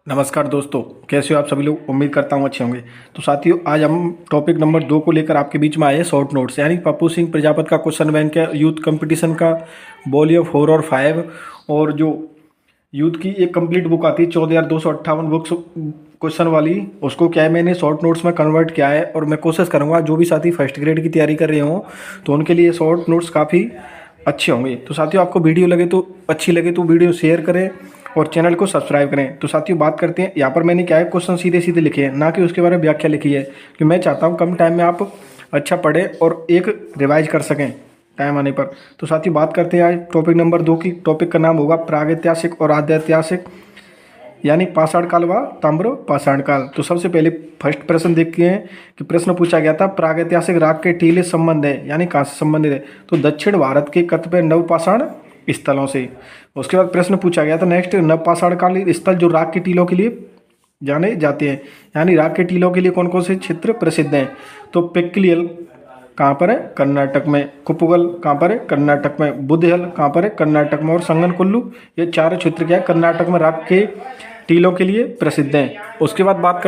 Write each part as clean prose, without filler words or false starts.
नमस्कार दोस्तों, कैसे हो आप सभी लोग। उम्मीद करता हूँ अच्छे होंगे। तो साथियों, आज हम टॉपिक नंबर 2 को लेकर आपके बीच में आए हैं। शॉर्ट नोट्स यानी पप्पू सिंह प्रजापत का क्वेश्चन बैंक है, यूथ कंपटीशन का वॉल्यूम 4 और 5, और जो यूथ की एक कंप्लीट बुक आती है 14,258 बुक्स क्वेश्चन वाली, उसको क्या है मैंने शॉर्ट नोट्स में कन्वर्ट किया है। और मैं कोशिश करूँगा जो भी साथी फर्स्ट ग्रेड की तैयारी कर रहे हों तो उनके लिए शॉर्ट नोट्स काफ़ी अच्छे होंगे। तो साथियों, आपको वीडियो लगे तो अच्छी लगे तो वीडियो शेयर करें और चैनल को सब्सक्राइब करें। तो साथियों, बात करते हैं। यहाँ पर मैंने क्या है, क्वेश्चन सीधे सीधे लिखे हैं, ना कि उसके बारे में व्याख्या लिखी है, कि मैं चाहता हूँ कम टाइम में आप अच्छा पढ़ें और एक रिवाइज कर सकें टाइम आने पर। तो साथियों, बात करते हैं आज टॉपिक नंबर 2 की। टॉपिक का नाम होगा प्रागैतिहासिक और आद्यैतिहासिक, यानी पाषाण काल व ताम्र पाषाण काल। तो सबसे पहले फर्स्ट प्रश्न देखते हैं कि प्रश्न पूछा गया था, प्रागैतिहासिक राग के टीले संबंध है, यानी कहाँ से संबंधित है। तो दक्षिण भारत के कतिपय नवपाषाण स्थलों से। उसके बाद प्रश्न पूछा गया था नेक्स्ट, नवपाषाण कालीन स्थल जो राग के टीलों के लिए जाने जाते हैं, यानी राग के टीलों के लिए कौन कौन से क्षेत्र प्रसिद्ध हैं। तो पिक्लियल कहाँ पर है, कर्नाटक में। कुपुगल कहाँ पर है, कर्नाटक में। बुद्धहल कहाँ पर है, कर्नाटक में। और संगनकुल्लू, ये चारों क्षेत्र क्या है, कर्नाटक में राग के टीलों के लिए प्रसिद्ध हैं। उसके बाद बात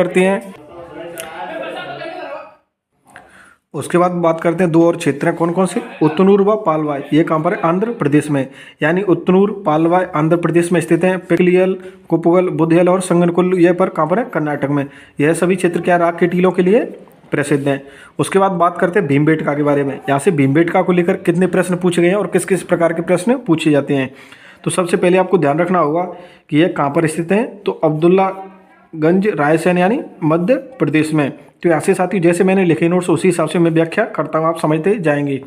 करते हैं दो और क्षेत्र हैं, कौन कौन से, उतनूर व पालवाय। ये कहाँ पर है, आंध्र प्रदेश में। यानी उतनूर पालवाय आंध्र प्रदेश में स्थित हैं। पिकलियल, कुपुगल, बुद्धेल और संगनकुल्लू ये पर कहाँ पर है, कर्नाटक में। यह सभी क्षेत्र क्या राग के टीलों के लिए प्रसिद्ध हैं। उसके बाद बात करते हैं भीमबेटका के बारे में। यहाँ से भीमबेटका को लेकर कितने प्रश्न पूछे गए हैं और किस किस प्रकार के प्रश्न पूछे जाते हैं। तो सबसे पहले आपको ध्यान रखना होगा कि यह कहाँ पर स्थित है। तो अब्दुल्लागंज रायसेन, यानी मध्य प्रदेश में। तो यहाँ से साथी जैसे मैंने लिखे नोट्स उसी हिसाब से मैं व्याख्या करता हूँ, आप समझते जाएंगे।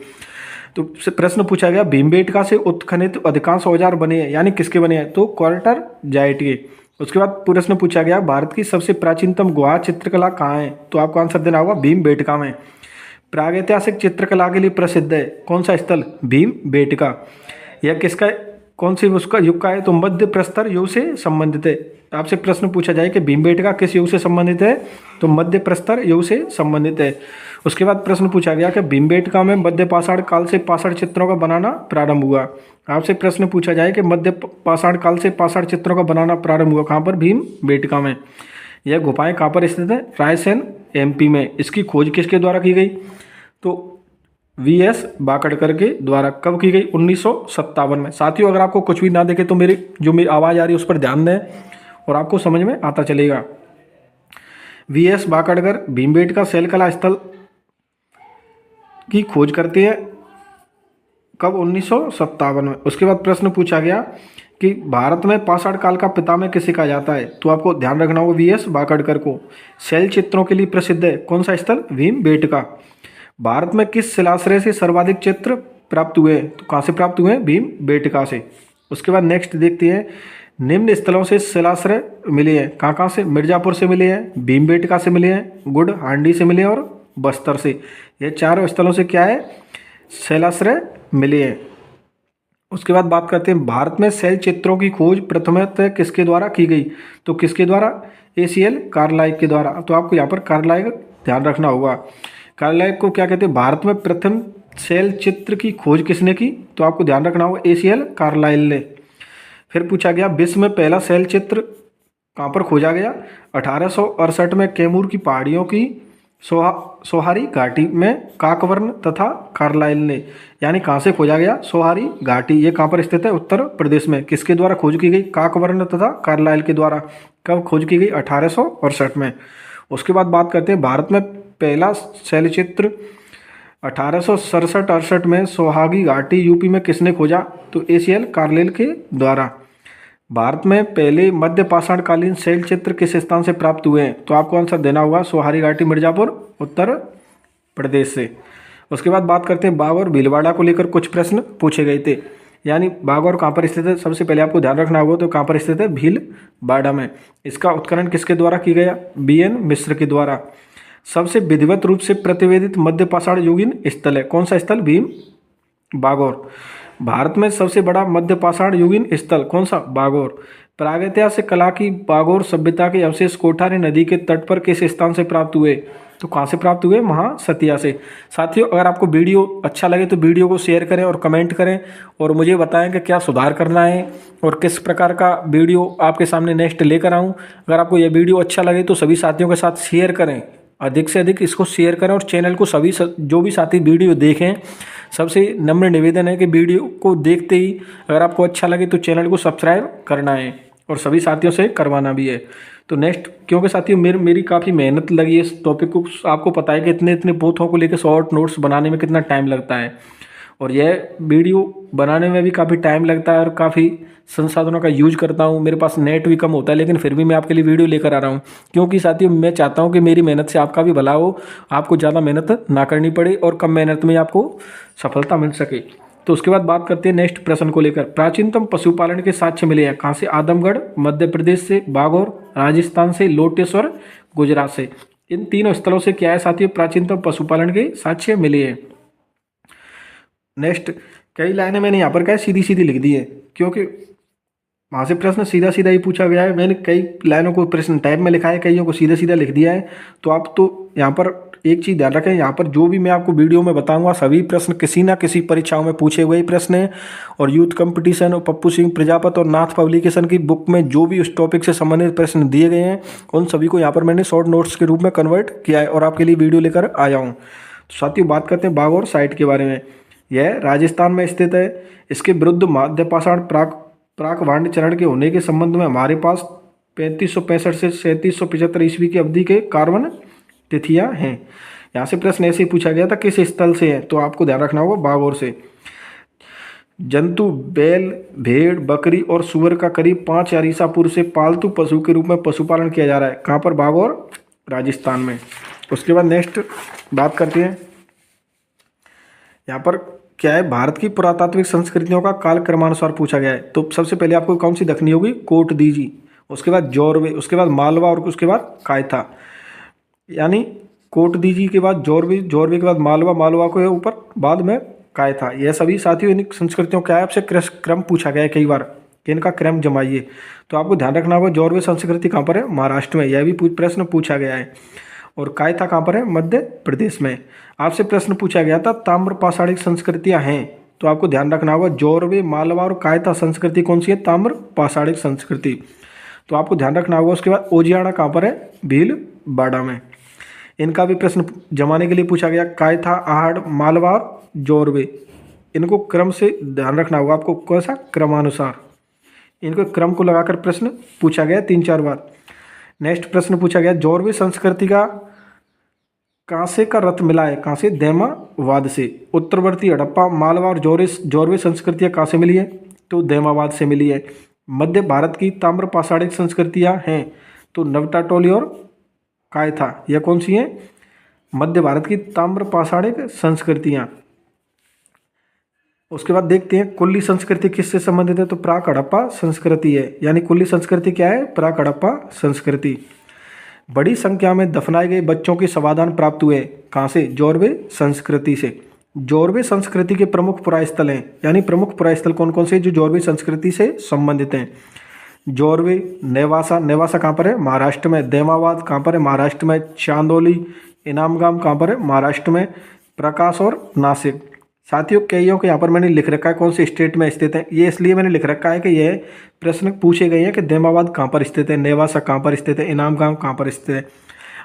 तो प्रश्न पूछा गया, भीमबेटका से उत्खनित अधिकांश औजार बने हैं, यानी किसके बने हैं। तो क्वार्टर जाइट के। उसके बाद प्रश्न पूछा गया, भारत की सबसे प्राचीनतम गुहा चित्रकला कहाँ है। तो आपको आंसर देना होगा भीमबेटका में। प्रागैतिहासिक चित्रकला के लिए प्रसिद्ध है कौन सा स्थल, भीमबेटका। यह किसका, कौन सी उसका युग का है। तो मध्य प्रस्तर युग से संबंधित है। आपसे प्रश्न पूछा जाए कि भीमबेटका किस युग से संबंधित है, तो मध्य प्रस्तर युग से संबंधित है। उसके बाद प्रश्न पूछा गया कि भीमबेटका में मध्य पाषाण काल से पाषाण चित्रों का बनाना प्रारंभ हुआ। आपसे प्रश्न पूछा जाए कि मध्य पाषाण काल से पाषाण चित्रों का बनाना प्रारंभ हुआ कहाँ पर, भीमबेटका में। यह गुफाएं कहाँ पर स्थित है, रायसेन एमपी में। इसकी खोज किसके द्वारा की गई, तो वीएस बाकड़कर के द्वारा। कब की गई, 1957 में। साथियों, अगर आपको कुछ भी ना देखे तो मेरी आवाज़ आ रही है उस पर ध्यान दें और आपको समझ में आता चलेगा। वीएस बाकड़कर भीमबेटका शैलकला स्थल की खोज करते हैं कब, 1957 में। उसके बाद प्रश्न पूछा गया कि भारत में पाषाण काल का पितामह किसे कहा जाता है। तो आपको ध्यान रखना होगा वीएस बाकड़कर को। शैल चित्रों के लिए प्रसिद्ध है कौन सा स्थल, भीमबेटका। भारत में किस शिलाश्रय से सर्वाधिक चित्र प्राप्त हुए, तो कहाँ से प्राप्त हुए, भीमबेटका से। उसके बाद नेक्स्ट देखते हैं, निम्न स्थलों से शिलाश्रय मिले हैं, कहाँ कहाँ से, मिर्जापुर से मिले हैं, भीमबेटका से मिले हैं, गुड़ हांडी से मिले हैं और बस्तर से। ये चारों स्थलों से क्या है, शिलाश्रय मिले हैं। उसके बाद बात करते हैं, भारत में शैल चित्रों की खोज प्रथमतः किसके द्वारा की गई। तो किसके द्वारा, एसीएल कार्लाइक के द्वारा। तो आपको यहाँ पर कार्लाइक ध्यान रखना होगा। कार्लाइक को क्या कहते हैं, भारत में प्रथम शैल चित्र की खोज किसने की। तो आपको ध्यान रखना होगा एसीएल कार्लाइल ने। फिर पूछा गया, विश्व में पहला शैल चित्र कहाँ पर खोजा गया। 1868 में कैमूर की पहाड़ियों की सोहारी घाटी में काकवर्ण तथा कार्लाइल ने, यानी कहाँ से खोजा गया, सोहारी घाटी। ये कहाँ पर स्थित है, उत्तर प्रदेश में। किसके द्वारा खोज की गई, काकवर्ण तथा कार्लाइल के द्वारा। कब खोज की गई, 1868 में। उसके बाद बात करते हैं, भारत में पहला शैलचित्र 1867-68 में सोहागी घाटी यूपी में किसने खोजा। तो एसीएल कार्लाइल के द्वारा। भारत में पहले मध्य पाषाण कालीन शैल चित्र किस स्थान से प्राप्त हुए हैं। तो आपको आंसर देना होगा सोहारी घाटी, मिर्जापुर, उत्तर प्रदेश से। उसके बाद बात करते हैं, बाघ और भीलवाड़ा को लेकर कुछ प्रश्न पूछे गए थे। यानी बाघ और कहाँ पर स्थित है, सबसे पहले आपको ध्यान रखना होगा तो कहाँ पर स्थित है, भीलवाड़ा में। इसका उत्खनन किसके द्वारा की गया, बीएन मिश्र के द्वारा। सबसे विधिवत रूप से प्रतिवेदित मध्य पाषाण युगीन स्थल है कौन सा स्थल, भीम बागौर। भारत में सबसे बड़ा मध्य पाषाण युगीन स्थल कौन सा, बागौर। प्रागैतिहासिक कला की बागोर सभ्यता के अवशेष कोठारी नदी के तट पर किस स्थान से प्राप्त हुए? तो कहाँ से प्राप्त हुए? महासतिया से। साथियों, अगर आपको वीडियो अच्छा लगे तो वीडियो को शेयर करें और कमेंट करें और मुझे बताएं कि क्या सुधार करना है और किस प्रकार का वीडियो आपके सामने नेक्स्ट लेकर आऊँ। अगर आपको यह वीडियो अच्छा लगे तो सभी साथियों के साथ शेयर करें, अधिक से अधिक इसको शेयर करें और चैनल को सभी जो भी साथी वीडियो देखें, सबसे नम्र निवेदन है कि वीडियो को देखते ही अगर आपको अच्छा लगे तो चैनल को सब्सक्राइब करना है और सभी साथियों से करवाना भी है। तो नेक्स्ट, क्योंकि साथियों मेरी काफ़ी मेहनत लगी है इस टॉपिक को, आपको पता है कि इतने पोथों को लेकर शॉर्ट नोट्स बनाने में कितना टाइम लगता है और यह वीडियो बनाने में भी काफ़ी टाइम लगता है और काफ़ी संसाधनों का यूज करता हूँ। मेरे पास नेट भी कम होता है लेकिन फिर भी मैं आपके लिए वीडियो लेकर आ रहा हूँ, क्योंकि साथियों मैं चाहता हूँ कि मेरी मेहनत से आपका भी भला हो, आपको ज़्यादा मेहनत ना करनी पड़े और कम मेहनत में आपको सफलता मिल सके। तो उसके बाद बात करते हैं नेक्स्ट प्रश्न को लेकर। प्राचीनतम पशुपालन के साक्ष्य मिले हैं कहाँ से? आदमगढ़ मध्य प्रदेश से, बागौर राजस्थान से, लोटेश्वर गुजरात से। इन तीनों स्थलों से क्या है साथियों? प्राचीनतम पशुपालन के साक्ष्य मिले हैं। नेक्स्ट, कई लाइनें मैंने यहाँ पर क्या सीधी सीधी लिख दी है, क्योंकि वहाँ से प्रश्न सीधा सीधा ही पूछा गया है। मैंने कई लाइनों को प्रश्न टाइप में लिखा है, कईयों को सीधा सीधा लिख दिया है। तो आप तो यहाँ पर एक चीज़ ध्यान रखें, यहाँ पर जो भी मैं आपको वीडियो में बताऊंगा सभी प्रश्न किसी ना किसी परीक्षाओं में पूछे हुए ही प्रश्न हैं और यूथ कंपटीशन और पप्पू सिंह प्रजापत और नाथ पब्लिकेशन की बुक में जो भी उस टॉपिक से संबंधित प्रश्न दिए गए हैं उन सभी को यहाँ पर मैंने शॉर्ट नोट्स के रूप में कन्वर्ट किया है और आपके लिए वीडियो लेकर आया हूँ। तो साथियों, बात करते हैं बागौर साइट के बारे में। यह राजस्थान में स्थित है। इसके विरुद्ध मध्य पाषाण प्राक वाण्य चरण के होने के संबंध में हमारे पास 3565 से 3775 ईस्वी की अवधि के कार्बन तिथियां हैं। यहाँ से प्रश्न ऐसे ही पूछा गया था किस स्थल से है, तो आपको ध्यान रखना होगा बागौर से। जंतु बैल, भेड़, बकरी और सुअर का करीब 5000 ईसा पूर्व से पालतू पशु के रूप में पशुपालन किया जा रहा है। कहाँ पर? बागौर राजस्थान में। उसके बाद नेक्स्ट बात करते हैं, यहाँ पर क्या है? भारत की पुरातात्विक संस्कृतियों का काल क्रमानुसार पूछा गया है। तो सबसे पहले आपको कौन सी देखनी होगी? कोटदीजी, उसके बाद जोरवे, उसके बाद मालवा और उसके बाद कायथा। यानी कोटदीजी के बाद जोरवे, जोरवे के बाद मालवा, मालवा के ऊपर बाद में कायथा। यह सभी साथियों इन संस्कृतियों का आपसे क्रम पूछा गया है कई बार कि इनका क्रम जमाइए। तो आपको ध्यान रखना होगा जोरवे संस्कृति कहाँ पर है? महाराष्ट्र में। यह भी प्रश्न पूछा गया है। और कायथा कहाँ पर है? मध्य प्रदेश में। आपसे प्रश्न पूछा गया था ताम्र पाषाणिक संस्कृतियां हैं, तो आपको ध्यान रखना होगा जोरवे, मालवा और कायथा संस्कृति कौन सी है? ताम्र पाषाणिक संस्कृति। तो आपको ध्यान रखना होगा। उसके बाद ओजियाना कहाँ पर है? भीलवाड़ा में। इनका भी प्रश्न जमाने के लिए पूछा गया। कायथा, आहड़, मालवा और जोरवे, इनको क्रम से ध्यान रखना होगा आपको, कौन सा? क्रमानुसार। इनको क्रम को लगाकर प्रश्न पूछा गया 3-4 बार। नेक्स्ट प्रश्न पूछा गया जोरवे संस्कृति का कांसे का रथ मिला है? कहाँ से? दैमावाद से। उत्तरवर्ती हड़प्पा, मालवा और जोरवे संस्कृतियाँ कहाँ से मिली है? तो दैमावाद से मिली है। मध्य भारत की ताम्र पाषाणिक संस्कृतियाँ हैं तो नवटाटोली और कायथा, यह कौन सी हैं? मध्य भारत की ताम्र पाषाणिक संस्कृतियाँ। उसके बाद देखते हैं कुल्ली संस्कृति किससे संबंधित है? तो प्राक हड़प्पा संस्कृति है। यानी कुल्ली संस्कृति क्या है? प्राक हड़प्पा संस्कृति। बड़ी संख्या में दफनाए गए बच्चों के समाधान प्राप्त हुए कहाँ से? जोरवे संस्कृति से। जोरवे संस्कृति के प्रमुख पुरास्थल हैं, यानी प्रमुख पुरास्थल कौन कौन से जो जोरवे संस्कृति से संबंधित हैं? जोरवे, नेवासा, नेवासा कहाँ पर है? महाराष्ट्र में। दैमावाद कहाँ पर है? महाराष्ट्र में। चांदोली, इनामगाम कहाँ पर है? महाराष्ट्र में। प्रकाश और नासिक। साथियों, कईयों को यहाँ पर मैंने लिख रखा है कौन से स्टेट में स्थित है। ये इसलिए मैंने लिख रखा है कि यह प्रश्न पूछे गए हैं कि दैमाबाद कहाँ पर स्थित है, नेवासा कहाँ पर स्थित है, इनामगाम कहाँ पर स्थित है।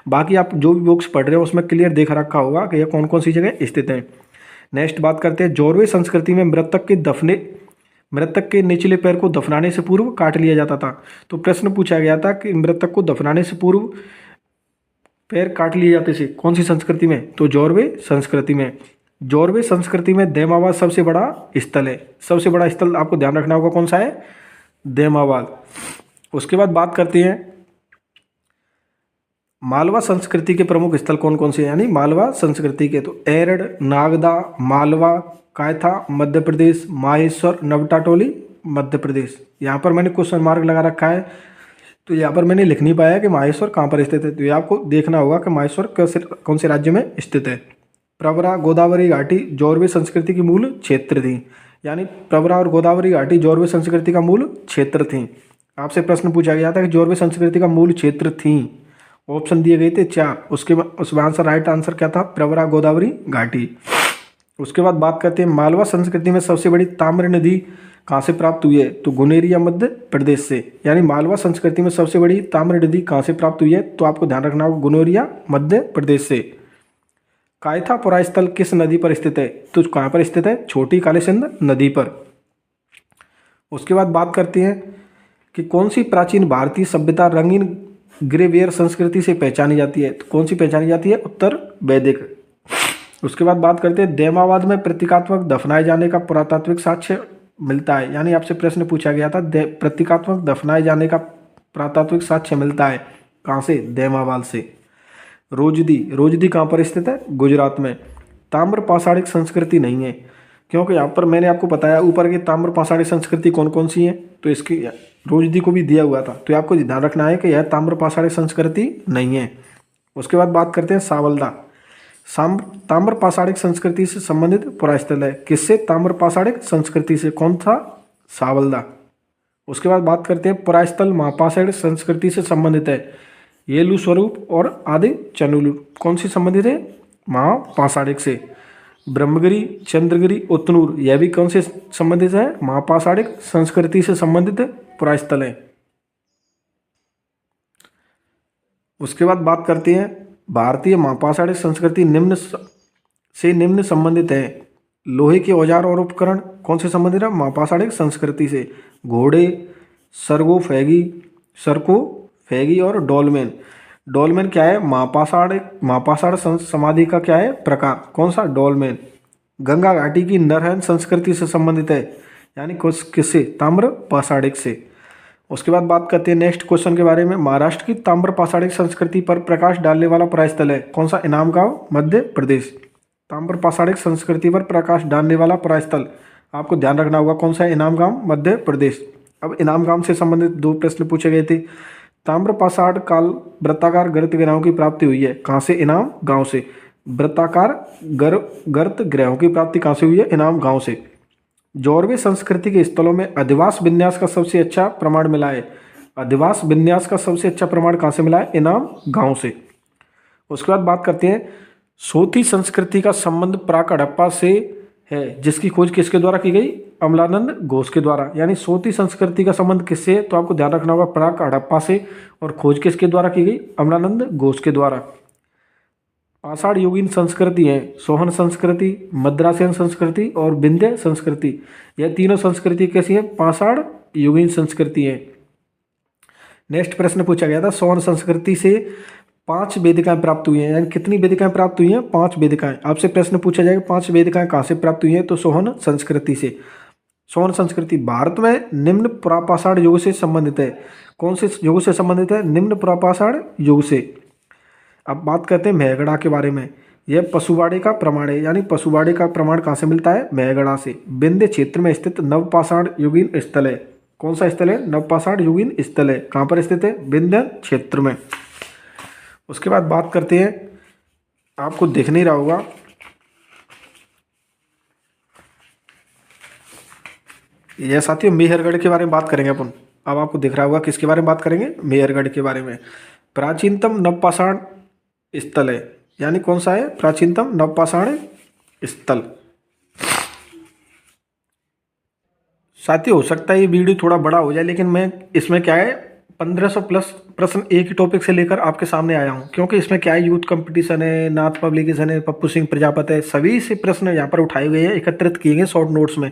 बाकी आप जो भी बुक्स पढ़ रहे हो उसमें क्लियर देख रखा होगा कि यह कौन कौन सी जगह स्थित है। नेक्स्ट बात करते हैं जोरवे संस्कृति में मृतक के निचले पैर को दफनाने से पूर्व काट लिया जाता था। तो प्रश्न पूछा गया था कि मृतक को दफनाने से पूर्व पैर काट लिए जाते थे, कौन सी संस्कृति में? तो जोरवे संस्कृति में। जोरवे संस्कृति में दैमावाद सबसे बड़ा स्थल है। सबसे बड़ा स्थल आपको ध्यान रखना होगा कौन सा है? दैमावाद। उसके बाद बात करते हैं मालवा संस्कृति के प्रमुख स्थल कौन कौन से हैं, यानी मालवा संस्कृति के। तो एरड़, नागदा, मालवा, कायथा मध्य प्रदेश, माहेश्वर, नवटाटोली मध्य प्रदेश। यहाँ पर मैंने क्वेश्चन मार्क लगा रखा है, तो यहाँ पर मैंने लिख नहीं पाया कि माहेश्वर कहाँ पर स्थित है। तो ये आपको देखना होगा कि माहेश्वर कौन से राज्य में स्थित है। प्रवरा, गोदावरी घाटी जोरवे संस्कृति की मूल क्षेत्र थी, यानी प्रवरा और गोदावरी घाटी जोरवे संस्कृति का मूल क्षेत्र थी। आपसे प्रश्न पूछा गया था कि जौरवी संस्कृति का मूल क्षेत्र थी, ऑप्शन दिए गए थे 4, उसमें आंसर राइट आंसर क्या था, प्रवरा गोदावरी घाटी। उसके बाद बात करते हैं मालवा संस्कृति में सबसे बड़ी ताम्र नदी कहाँ से प्राप्त हुई है, तो गुनेरिया मध्य प्रदेश से। यानी मालवा संस्कृति में सबसे बड़ी ताम्र नदी कहाँ से प्राप्त हुई है, तो आपको ध्यान रखना होगा गुनेरिया मध्य प्रदेश से। कायथा पुरास्थल किस नदी पर स्थित है, तो कहाँ पर स्थित है, छोटी कालीसिंध नदी पर। उसके बाद बात करते हैं कि कौन सी प्राचीन भारतीय सभ्यता रंगीन ग्रेवियर संस्कृति से पहचानी जाती है, तो कौन सी पहचानी जाती है, उत्तर वैदिक। उसके बाद बात करते हैं दैमाबाद में प्रतीकात्मक दफनाए जाने का पुरातात्विक साक्ष्य मिलता है। यानी आपसे प्रश्न पूछा गया था प्रतीकात्मक दफनाए जाने का पुरातात्विक साक्ष्य मिलता है कहाँ से, दैमाबाद से। रोजदी कहाँ पर स्थित है, गुजरात में। ताम्र पाषाणिक संस्कृति नहीं है, क्योंकि यहाँ पर मैंने आपको बताया ऊपर की ताम्र पाषाणिक संस्कृति कौन कौन सी है, तो इसकी रोजदी को भी दिया हुआ था, तो आपको ध्यान रखना है कि यह ताम्र पाषाणिक संस्कृति नहीं है। उसके बाद बात करते हैं सावलदा। ताम्र पाषाणिक संस्कृति से संबंधित पुरास्थल है, किससे, ताम्र पाषाणिक संस्कृति से। कौन था, सावलदा। उसके बाद बात करते हैं पुरास्थल महापाषाणिक संस्कृति से संबंधित है, येलू स्वरूप और आदि चनुलू। कौन सी संबंधित है, महापाषाणिक से। ब्रह्मगिरी, चंद्रगिरी, उतनूर, यह भी कौन से संबंधित है, महापाषाणिक संस्कृति से संबंधित पुरास्थल है। उसके बाद बात करते हैं भारतीय महापाषाणिक संस्कृति निम्न संबंधित है। लोहे के औजार और उपकरण कौन से संबंधित है, महापाषाणिक संस्कृति से। घोड़े, सरकोफेगी और डोलमेन। डोलमेन क्या है, महापाषाण समाधि का क्या है, प्रकार। कौन सा, डोलमेन। गंगा घाटी की नरहन संस्कृति से संबंधित है, यानी किससे, ताम्र पाषाणिक से। उसके बाद बात करते हैं नेक्स्ट क्वेश्चन के बारे में। महाराष्ट्र की ताम्र पाषाणिक संस्कृति पर प्रकाश डालने वाला पुरास्थल है, कौन सा, इनाम गांव, मध्य प्रदेश। ताम्र पाषाणिक संस्कृति पर प्रकाश डालने वाला पुरास्थल आपको ध्यान रखना होगा, कौन सा, इनाम गांव, मध्य प्रदेश। अब इनाम गांव से संबंधित 2 प्रश्न पूछे गए थे। ताम्र पाषाण काल वृत्ताकार गर्त ग्रहों की प्राप्ति हुई है, कहाँ से, इनाम गांव से। वृत्ताकार गर्त ग्रहों की प्राप्ति कहाँ से हुई है, इनाम गांव से। जौरवी संस्कृति के स्थलों में अधिवास विन्यास का सबसे अच्छा प्रमाण मिला है, अधिवास विन्यास का सबसे अच्छा प्रमाण कहाँ से मिला है, इनाम गांव से। उसके बाद बात करते हैं सोथी संस्कृति का संबंध प्राक हड़प्पा से है, जिसकी खोज किसके द्वारा की गई, अमलानंद घोष के द्वारा। यानी सोथी संस्कृति का संबंध किससे, तो आपको ध्यान रखना होगा प्राक हड़प्पा से, और खोज किसके द्वारा की गई, अमलानंद घोष के द्वारा। पाषाण युगीन संस्कृति है, सोहन संस्कृति, मद्रासियन संस्कृति और विंध्य संस्कृति। यह तीनों संस्कृति कैसी है, पाषाण युगीन संस्कृति है। नेक्स्ट प्रश्न पूछा गया था सोहन संस्कृति से 5 वेदिकाएं प्राप्त हुई हैं, यानी कितनी वेदिकाएं प्राप्त हुई हैं, 5 वेदिकाएं। आपसे प्रश्न पूछा जाएगा 5 वेदिकाएं कहाँ से प्राप्त हुई हैं, तो सोहन संस्कृति से। सोहन संस्कृति भारत में निम्न पुरापाषाण युग से संबंधित है, कौन से युग से संबंधित है, निम्न पुरापाषाण युग से। अब बात करते हैं मेहगढ़ा के बारे में। यह पशुवाड़े का प्रमाण है, यानी पशुवाड़े का प्रमाण कहाँ से मिलता है, मेहगढ़ा से। विंध्य क्षेत्र में स्थित नवपाषाण युगीन स्थल है, कौन सा स्थल है, नवपाषाण युगीन स्थल है। कहाँ पर स्थित है, विंध्य क्षेत्र में। उसके बाद बात करते हैं, आपको दिख नहीं रहा होगा, यह साथियों मेहरगढ़ के बारे में बात करेंगे अपन। अब आपको दिख रहा होगा किसके बारे में बात करेंगे, मेहरगढ़ के बारे में। प्राचीनतम नवपाषाण स्थल है, यानी कौन सा है, प्राचीनतम नवपाषाण स्थल। साथियों हो सकता है ये वीडियो थोड़ा बड़ा हो जाए, लेकिन मैं इसमें क्या है 1500 प्लस प्रश्न एक ही टॉपिक से लेकर आपके सामने आया हूँ, क्योंकि इसमें क्या है, यूथ कंपटीशन है, नाथ पब्लिकेशन है, पप्पू सिंह प्रजापति है, सभी से प्रश्न यहाँ पर उठाए गए हैं, एकत्रित किए गए शॉर्ट नोट्स में।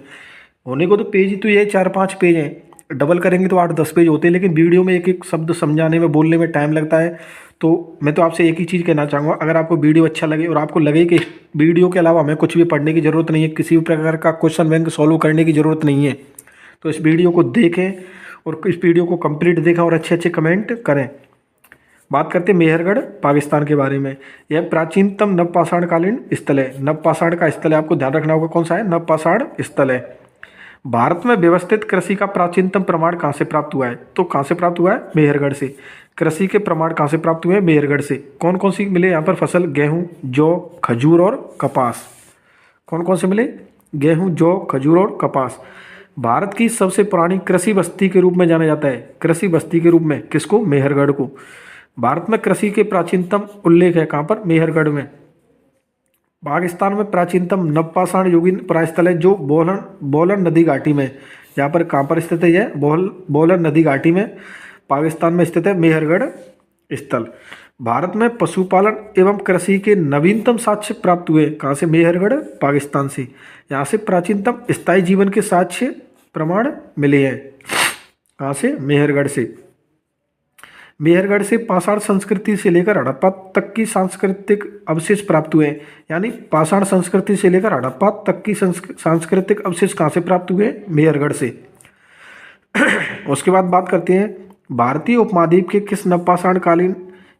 होने को तो पेज ही तो ये 4-5 पेज हैं, डबल करेंगे तो 8-10 पेज होते हैं, लेकिन वीडियो में एक एक शब्द समझाने में, बोलने में टाइम लगता है। तो मैं तो आपसे एक ही चीज़ कहना चाहूँगा, अगर आपको वीडियो अच्छा लगे और आपको लगे कि वीडियो के अलावा हमें कुछ भी पढ़ने की ज़रूरत नहीं है, किसी भी प्रकार का क्वेश्चन बैंक सॉल्व करने की ज़रूरत नहीं है, तो इस वीडियो को देखें और इस वीडियो को कंप्लीट देखें और अच्छे अच्छे कमेंट करें। बात करते हैं मेहरगढ़ पाकिस्तान के बारे में। यह प्राचीनतम नवपाषाणकालीन स्थल है, नवपाषाण का स्थल है, आपको ध्यान रखना होगा कौन सा है, नवपाषाण स्थल है। भारत में व्यवस्थित कृषि का प्राचीनतम प्रमाण कहाँ से प्राप्त हुआ है, तो कहाँ से प्राप्त हुआ है, मेहरगढ़ से। कृषि के प्रमाण कहाँ से प्राप्त हुए हैं, मेहरगढ़ से। कौन कौन सी मिले यहाँ पर फसल, गेहूँ, जौ, खजूर और कपास। कौन कौन से मिले, गेहूँ, जौ, खजूर और कपास। भारत की सबसे पुरानी कृषि बस्ती के रूप में जाना जाता है, कृषि बस्ती के रूप में किसको? मेहरगढ़ को। भारत में कृषि के प्राचीनतम उल्लेख है कहाँ पर? मेहरगढ़ में। पाकिस्तान में प्राचीनतम नवपाषाण युगीन परास्थल है जो बोलन नदी घाटी में, यहाँ पर कहाँ पर स्थित है? यह बोलन नदी घाटी में पाकिस्तान में स्थित है मेहरगढ़ स्थल। भारत में पशुपालन एवं कृषि के नवीनतम साक्ष्य प्राप्त हुए कहाँ से? मेहरगढ़ पाकिस्तान से। यहाँ से प्राचीनतम स्थायी जीवन के साक्ष्य प्रमाण मिले हैं कहाँ से? मेहरगढ़ से। मेहरगढ़ से पाषाण संस्कृति से लेकर हड़प्पा तक की सांस्कृतिक अवशेष प्राप्त हुए, यानी पाषाण संस्कृति से लेकर हड़प्पा तक की सांस्कृतिक अवशेष कहाँ से प्राप्त हुए? मेहरगढ़ से। उसके बाद बात करते हैं भारतीय उपमहाद्वीप के किस नवपाषाण कालीन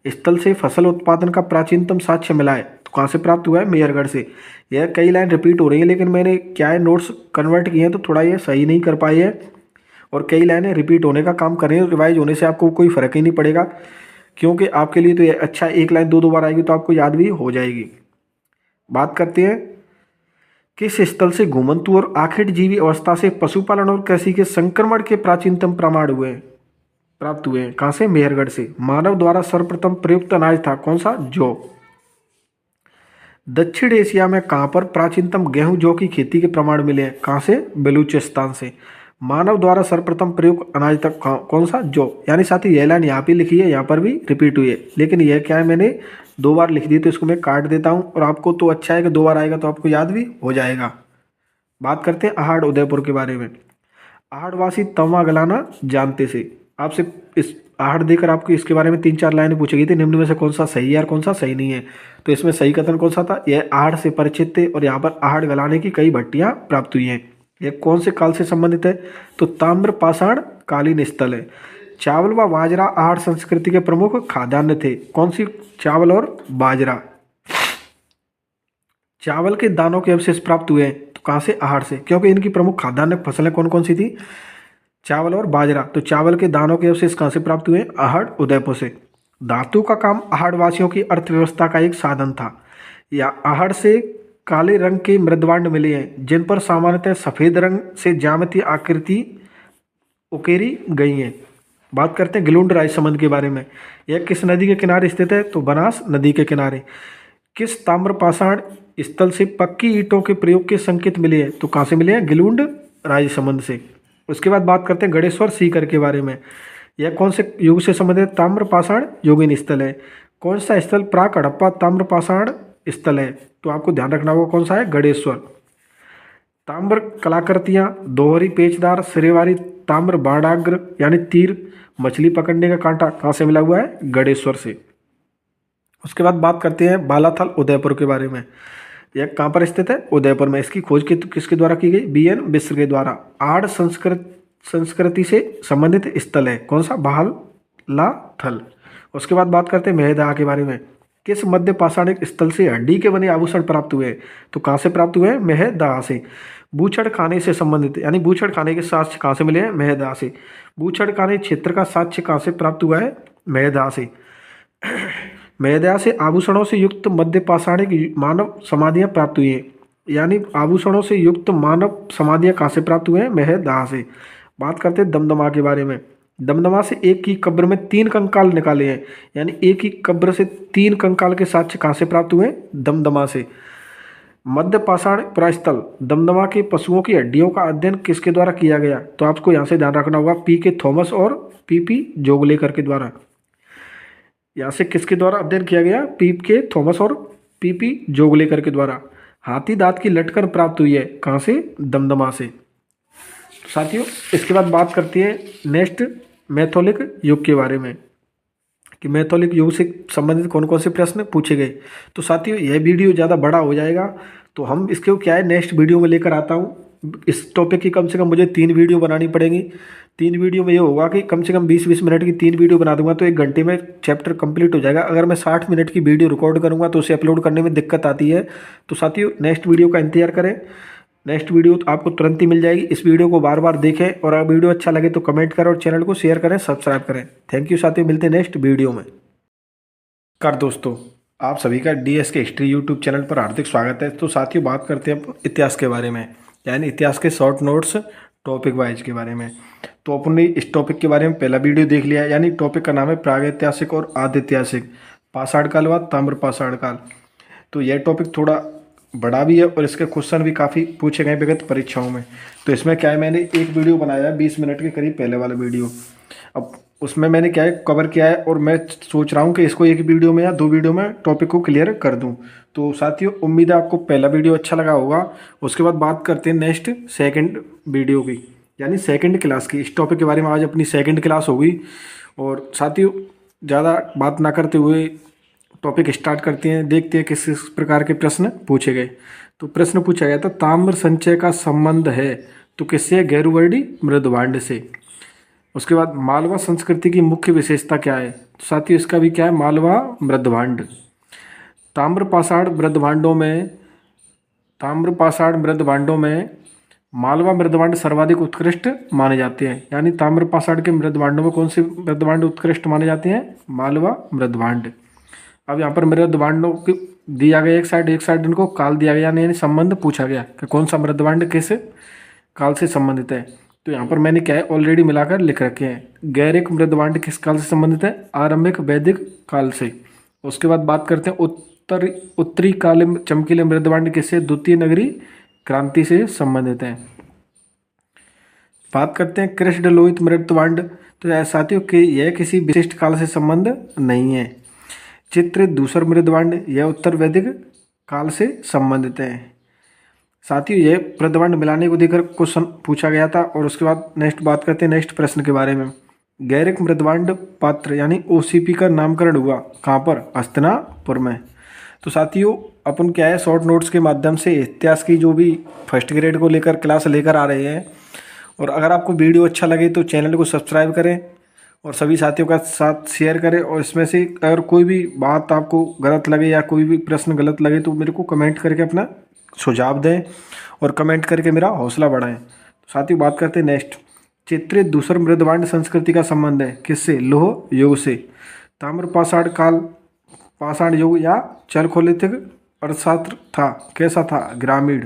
स्थल से फसल उत्पादन का प्राचीनतम साक्ष्य मिला है? तो कहाँ से प्राप्त हुआ है? मेहरगढ़ से। यह कई लाइन रिपीट हो रही है लेकिन मैंने क्या है नोट्स कन्वर्ट किए हैं तो थोड़ा ये सही नहीं कर पाई है और कई लाइनें रिपीट होने का काम कर रही हैं। रिवाइज होने से आपको कोई फ़र्क ही नहीं पड़ेगा क्योंकि आपके लिए तो ये अच्छा, एक लाइन दो बार आएगी तो आपको याद भी हो जाएगी। बात करते हैं किस स्थल से घुमंतु और आखिर जीवी अवस्था से पशुपालन और कृषि के संक्रमण के प्राचीनतम प्रमाण प्राप्त हुए हैं? कहाँ से? मेहरगढ़ से। मानव द्वारा सर्वप्रथम प्रयुक्त अनाज था कौन सा? जौ। दक्षिण एशिया में कहाँ पर प्राचीनतम गेहूं जौ की खेती के प्रमाण मिले हैं? कहाँ से? बलूचिस्तान से। मानव द्वारा सर्वप्रथम प्रयुक्त अनाज तक कौन सा? जौ। यानी साथी यह लाइन यहाँ पे लिखी है, यहाँ पर भी रिपीट हुई है लेकिन यह क्या है मैंने दो बार लिख दी तो इसको मैं काट देता हूँ और आपको तो अच्छा है कि दो बार आएगा तो आपको याद भी हो जाएगा। बात करते हैं आहड़ उदयपुर के बारे में। आहड़वासी तवा गलाना जानते से, आपसे इस आहड़ देकर आपको इसके बारे में 3-4 लाइनें पूछी गई थी, निम्न में से कौन सा सही है और कौन सा सही नहीं है? तो इसमें सही कथन कौन सा था? यह आहड़ से परिचित थे और यहाँ पर आहड़ गलाने की कई भट्टियाँ प्राप्त हुई हैं। यह कौन से काल से संबंधित है? तो ताम्रपाषाण कालीन स्थल है। चावल व बाजरा आहड़ संस्कृति के प्रमुख खाद्यान्न थे। कौन सी? चावल और बाजरा। चावल के दानों के अवशेष प्राप्त हुए हैं तो कहाँ से? आहड़ से, क्योंकि इनकी प्रमुख खाद्यान्न फसलें कौन कौन सी थी? चावल और बाजरा। तो चावल के दानों के अवशेष कहाँ से प्राप्त हुए? आहड़ उदयपुर से। धातु का काम आहड़ वासियों की अर्थव्यवस्था का एक साधन था। या आहड़ से काले रंग के मृदवांड मिले हैं जिन पर सामान्यतः सफेद रंग से ज्यामितीय आकृति उकेरी गई है। बात करते हैं गिलुंड राजसमंद के बारे में। यह किस नदी के किनारे स्थित है? तो बनास नदी के किनारे। किस ताम्रपाषाण स्थल से पक्की ईंटों के प्रयोग के संकेत मिले हैं? तो कहाँ से मिले हैं? गिलुंड राजसमंद से। उसके बाद बात करते हैं गणेश्वर सीकर के बारे में। यह कौन से युग से संबंधित? ताम्रपाषाण युगीन स्थल है। कौन सा स्थल प्राक हड़प्पा ताम्रपाषाण स्थल है? तो आपको ध्यान रखना होगा कौन सा है? गणेश्वर। ताम्र कलाकृतियाँ, दोहरी पेचदार सिरेवारी ताम्र बाणाग्र यानी तीर, मछली पकड़ने का कांटा कहाँ से मिला हुआ है? गणेश्वर से। उसके बाद बात करते हैं बालाथल उदयपुर के बारे में। यह कहाँ पर स्थित है? उदयपुर में। इसकी खोज किसके द्वारा की गई? BN मिश्र के द्वारा। आहड़ संस्कृति से संबंधित स्थल है कौन सा? बालाथल। उसके बाद बात करते हैं मेहदा के बारे में। किस मध्य पाषाणिक स्थल से हड्डी के बने आभूषण प्राप्त हुए? तो कहाँ से प्राप्त हुए हैं? मेहदा से। बूछड़ खाने से संबंधित, यानी बूछड़ खाने के साक्ष्य कहाँ से मिले हैं? मेहदा से। बूछड़ खाने क्षेत्र का साक्ष्य कहाँ से प्राप्त हुआ है? मेहदा से। मेहदा से आभूषणों से युक्त मध्य पाषाणिक मानव समाधियाँ प्राप्त हुई हैं, यानी आभूषणों से युक्त मानव समाधियाँ कहाँ से प्राप्त हुए हैं? मेहदा से। बात करते हैं दमदमा के बारे में। दमदमा से एक ही कब्र में 3 कंकाल निकाले हैं, यानी एक ही कब्र से 3 कंकाल के साक्ष्य कहाँ से प्राप्त हुए? दमदमा से। मध्य पाषाण परास्थल दमदमा के पशुओं की हड्डियों का अध्ययन किसके द्वारा किया गया? तो आपको यहाँ से ध्यान रखना होगा PK थॉमस और PP जोगलेकर के द्वारा। यहाँ से किसके द्वारा अध्ययन किया गया? PK थॉमस और PP जोगलेकर के द्वारा। हाथी दांत की लटकन प्राप्त हुई है कहाँ से? दमदमा से। साथियों इसके बाद बात करती है नेक्स्ट मैथोलिक युग के बारे में कि मैथोलिक युग से संबंधित कौन कौन से प्रश्न पूछे गए। तो साथियों यह वीडियो ज़्यादा बड़ा हो जाएगा तो हम इसके क्या है नेक्स्ट वीडियो में लेकर आता हूँ। इस टॉपिक की कम से कम मुझे 3 वीडियो बनानी पड़ेंगी। 3 वीडियो में ये होगा कि कम से कम 20-20 मिनट की 3 वीडियो बना दूंगा तो 1 घंटे में चैप्टर कंप्लीट हो जाएगा। अगर मैं 60 मिनट की वीडियो रिकॉर्ड करूँगा तो उसे अपलोड करने में दिक्कत आती है। तो साथियों नेक्स्ट वीडियो का इंतजार करें। नेक्स्ट वीडियो तो आपको तुरंत ही मिल जाएगी। इस वीडियो को बार बार देखें और अगर वीडियो अच्छा लगे तो कमेंट करें और चैनल को शेयर करें, सब्सक्राइब करें। थैंक यू साथियों, मिलते हैं नेक्स्ट वीडियो में। दोस्तों आप सभी का DSK हिस्ट्री यूट्यूब चैनल पर हार्दिक स्वागत है। तो साथियों बात करते हैं इतिहास के बारे में, यानी इतिहास के शॉर्ट नोट्स टॉपिक वाइज के बारे में। तो अपन ने इस टॉपिक के बारे में पहला वीडियो देख लिया है, यानी टॉपिक का नाम है प्रागैतिहासिक और आदिऐतिहासिक, पाषाण काल व ताम्र पाषाण काल। तो यह टॉपिक थोड़ा बड़ा भी है और इसके क्वेश्चन भी काफ़ी पूछे गए विगत परीक्षाओं में। तो इसमें क्या है, मैंने एक वीडियो बनाया है 20 मिनट के करीब, पहले वाला वीडियो। अब उसमें मैंने क्या है कवर किया है, और मैं सोच रहा हूँ कि इसको एक वीडियो में या 2 वीडियो में टॉपिक को क्लियर कर दूँ। तो साथियों, उम्मीद है आपको पहला वीडियो अच्छा लगा होगा। उसके बाद बात करते हैं नेक्स्ट सेकंड वीडियो की, यानी सेकंड क्लास की। इस टॉपिक के बारे में आज अपनी सेकंड क्लास होगी। और साथियों, ज़्यादा बात ना करते हुए टॉपिक स्टार्ट करते हैं, देखते हैं किस किस प्रकार के प्रश्न पूछे गए। तो प्रश्न पूछा गया था, ताम्र संचय का संबंध है तो किससे? गैरुवर्डी मृदभांड से। उसके बाद मालवा संस्कृति की मुख्य विशेषता क्या है? तो साथियों, इसका भी क्या है, मालवा मृदभांड। ताम्रपाषाण मृदभांडों में मालवा मृदभांड सर्वाधिक उत्कृष्ट माने जाते हैं। यानी ताम्रपाषाण के मृदभांडों में कौन से मृदभांड उत्कृष्ट माने जाते हैं? मालवा मृदभांड। अब यहाँ पर मृदभांडों की दिया गया एक साइड उनको काल दिया गया, यानी संबंध पूछा गया कि कौन सा मृदभांड किस काल से संबंधित है। तो यहाँ पर मैंने क्या है ऑलरेडी मिलाकर लिख रखे हैं। गैरिक मृदभांड किस काल से संबंधित है? आरंभिक वैदिक काल से। उसके बाद बात करते हैं उत्तरी कालीन चमकीले मृदभांड किससे? द्वितीय नगरी क्रांति से संबंधित है। बात करते हैं कृष्ण लोहित मृदभांड। तो साथियों कि यह किसी विशिष्ट काल से संबंध नहीं है। चित्र दूसर मृदभांड, यह उत्तर वैदिक काल से संबंधित है। साथियों, यह मृदभांड मिलाने को देकर क्वेश्चन पूछा गया था। और उसके बाद नेक्स्ट बात करते हैं नेक्स्ट प्रश्न के बारे में। गैरिक मृदभांड पात्र यानी ओसीपी का नामकरण हुआ कहाँ पर? हस्तिनापुर में। तो साथियों, अपन क्या है शॉर्ट नोट्स के माध्यम से इतिहास की जो भी फर्स्ट ग्रेड को लेकर क्लास लेकर आ रहे हैं। और अगर आपको वीडियो अच्छा लगे तो चैनल को सब्सक्राइब करें और सभी साथियों का साथ शेयर करें। और इसमें से अगर कोई भी बात आपको गलत लगे या कोई भी प्रश्न गलत लगे तो मेरे को कमेंट करके अपना सुझाव दें और कमेंट करके मेरा हौसला बढ़ाएं। तो साथियों, बात करते हैं नेक्स्ट। चित्रित दूसर मृदभांड संस्कृति का संबंध है किससे? लोह युग से। ताम्र पाषाण काल पाषाण युग या चलकोलिथिक अर्थशास्त्र था, कैसा था? ग्रामीण।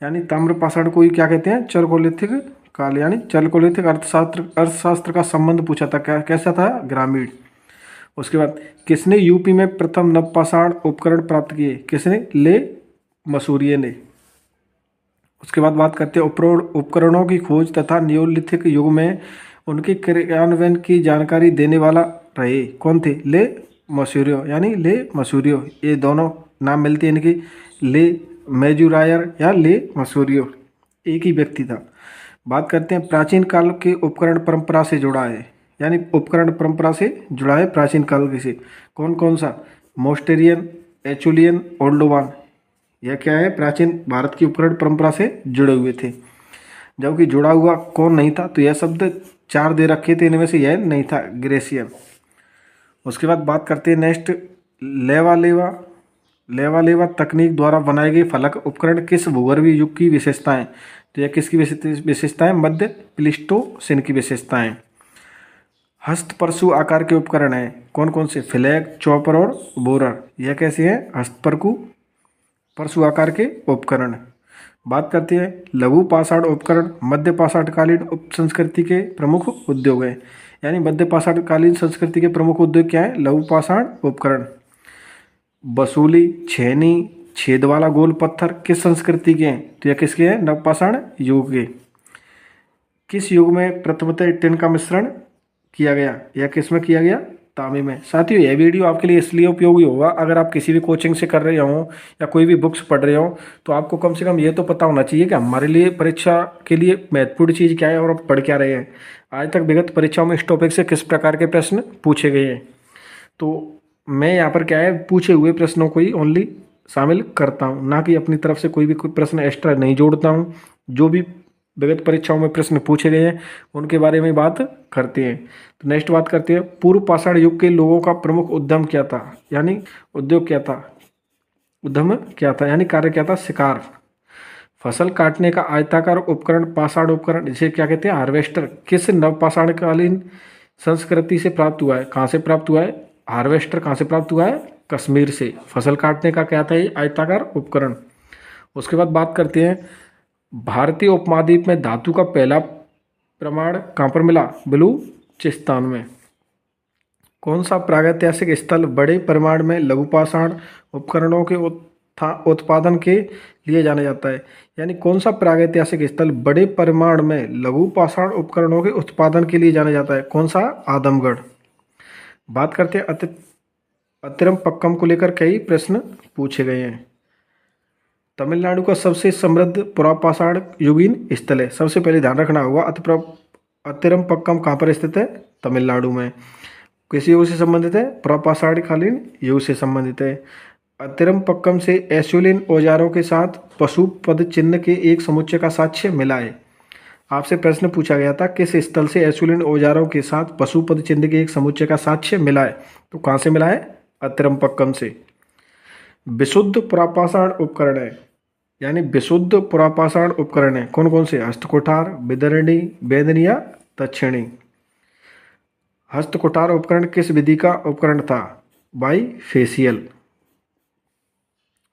यानी ताम्र पाषाण को ही क्या कहते हैं? चलकोलिथिक काल, यानी चलकोलिथिक अर्थशास्त्र का संबंध पूछा था, कैसा था? ग्रामीण। उसके बाद किसने यूपी में प्रथम नवपाषाण उपकरण प्राप्त किए? किसने? ले मसूरिये ने। उसके बाद बात करते हैं उपकरणों की खोज तथा नियोलिथिक युग में उनके क्रियान्वयन की जानकारी देने वाला रहे, कौन थे? ले मसूरियो, यानी ले मसूरियो। ये दोनों नाम मिलते हैं इनकी, ले मेजुरायर या ले मसूरियो, एक ही व्यक्ति था। बात करते हैं प्राचीन काल के उपकरण परंपरा से जुड़ा है, यानी उपकरण परंपरा से जुड़ा है प्राचीन काल से। कौन कौन सा? मोस्टेरियन, एचुलियन, ओल्डोवान। यह क्या है? प्राचीन भारत की उपकरण परंपरा से जुड़े हुए थे। जबकि जुड़ा हुआ कौन नहीं था? तो यह शब्द 4 दे रखे थे, इनमें से यह नहीं था, ग्रेसियन। उसके बाद बात करते हैं नेक्स्ट, लेवा तकनीक द्वारा बनाए गए फलक उपकरण किस भूगर्भीय युग की विशेषताएं? तो यह किसकी विशेषताएं? मध्य प्लीस्टोसिन की विशेषताएं। हस्तपरशु आकार के उपकरण हैं, कौन कौन से? फ्लैग, चॉपर और बोरर। यह कैसे हैं? परशु आकार के उपकरण। बात करते हैं लघु पाषाण उपकरण मध्य पाषाणकालीन उप संस्कृति के प्रमुख उद्योग हैं, यानी मध्य पाषाणकालीन संस्कृति के प्रमुख उद्योग क्या है? लघु पाषाण उपकरण। बसूली, छेनी, छेद वाला गोल पत्थर किस संस्कृति के हैं? तो यह किसके हैं? नवपाषाण युग के। किस युग में प्रथमतः टिन का मिश्रण किया गया? यह किस में किया गया? तांबे में। साथियों, यह वीडियो आपके लिए इसलिए उपयोगी होगा अगर आप किसी भी कोचिंग से कर रहे हो या कोई भी बुक्स पढ़ रहे हो, तो आपको कम से कम ये तो पता होना चाहिए कि हमारे लिए परीक्षा के लिए महत्वपूर्ण चीज़ क्या है और आप पढ़ क्या रहे हैं। आज तक विगत परीक्षाओं में इस टॉपिक से किस प्रकार के प्रश्न पूछे गए हैं, तो मैं यहाँ पर क्या है पूछे हुए प्रश्नों को ही ओनली शामिल करता हूँ, ना कि अपनी तरफ से कोई भी प्रश्न एक्स्ट्रा नहीं जोड़ता हूँ। जो भी विगत परीक्षाओं में प्रश्न पूछे गए हैं उनके बारे में बात करते हैं। तो नेक्स्ट बात करते हैं पूर्व पाषाण युग के लोगों का प्रमुख उद्यम क्या था, यानी उद्योग क्या था? उद्यम क्या था यानी कार्य क्या था? शिकार। फसल काटने का आयताकार उपकरण पाषाण उपकरण, जिसे क्या कहते हैं? हार्वेस्टर, किस नवपाषाणकालीन संस्कृति से प्राप्त हुआ है? कहाँ से प्राप्त हुआ है? हार्वेस्टर कहाँ से प्राप्त हुआ है? कश्मीर से। फसल काटने का क्या था? ये आयताकार उपकरण। उसके बाद बात करते हैं भारतीय उपमहाद्वीप में धातु का पहला प्रमाण कहाँ पर मिला? बलूचिस्तान में। कौन सा प्रागैतिहासिक स्थल बड़े परिमाण में लघु पाषाण उपकरणों के उत्पादन के लिए जाना जाता है? यानी कौन सा प्रागैतिहासिक स्थल बड़े परिमाण में लघु पाषाण उपकरणों के उत्पादन के लिए जाना जाता है? कौन सा? आदमगढ़। बात करते हैं अतिरमपक्कम को लेकर कई प्रश्न पूछे गए हैं। तमिलनाडु का सबसे समृद्ध पुरापाषाण युगीन स्थल है। सबसे पहले ध्यान रखना होगा अतिरमपक्कम कहाँ पर स्थित है? तमिलनाडु में। किस युग से संबंधित है? पुरापाषाणकालीन युग से संबंधित है। अतिरमपक्कम से एस्यूलिन औजारों के साथ पशुपद चिन्ह के एक समुच्चय का साक्ष्य मिला है। आपसे प्रश्न पूछा गया था किस स्थल से एस्यूलिन औजारों के साथ पशुपद चिन्ह के एक समुच्चय का साक्ष्य मिला है? तो कहाँ से मिला है? अतिरमपक्कम से। विशुद्ध पुरापाषाण उपकरण है, यानी विशुद्ध पुरापाषाण उपकरण है कौन कौन से? हस्तकुठार, विदरणी, वेदनी या दक्षिणी। हस्तकुठार उपकरण किस विधि का उपकरण था? बाईफेशियल।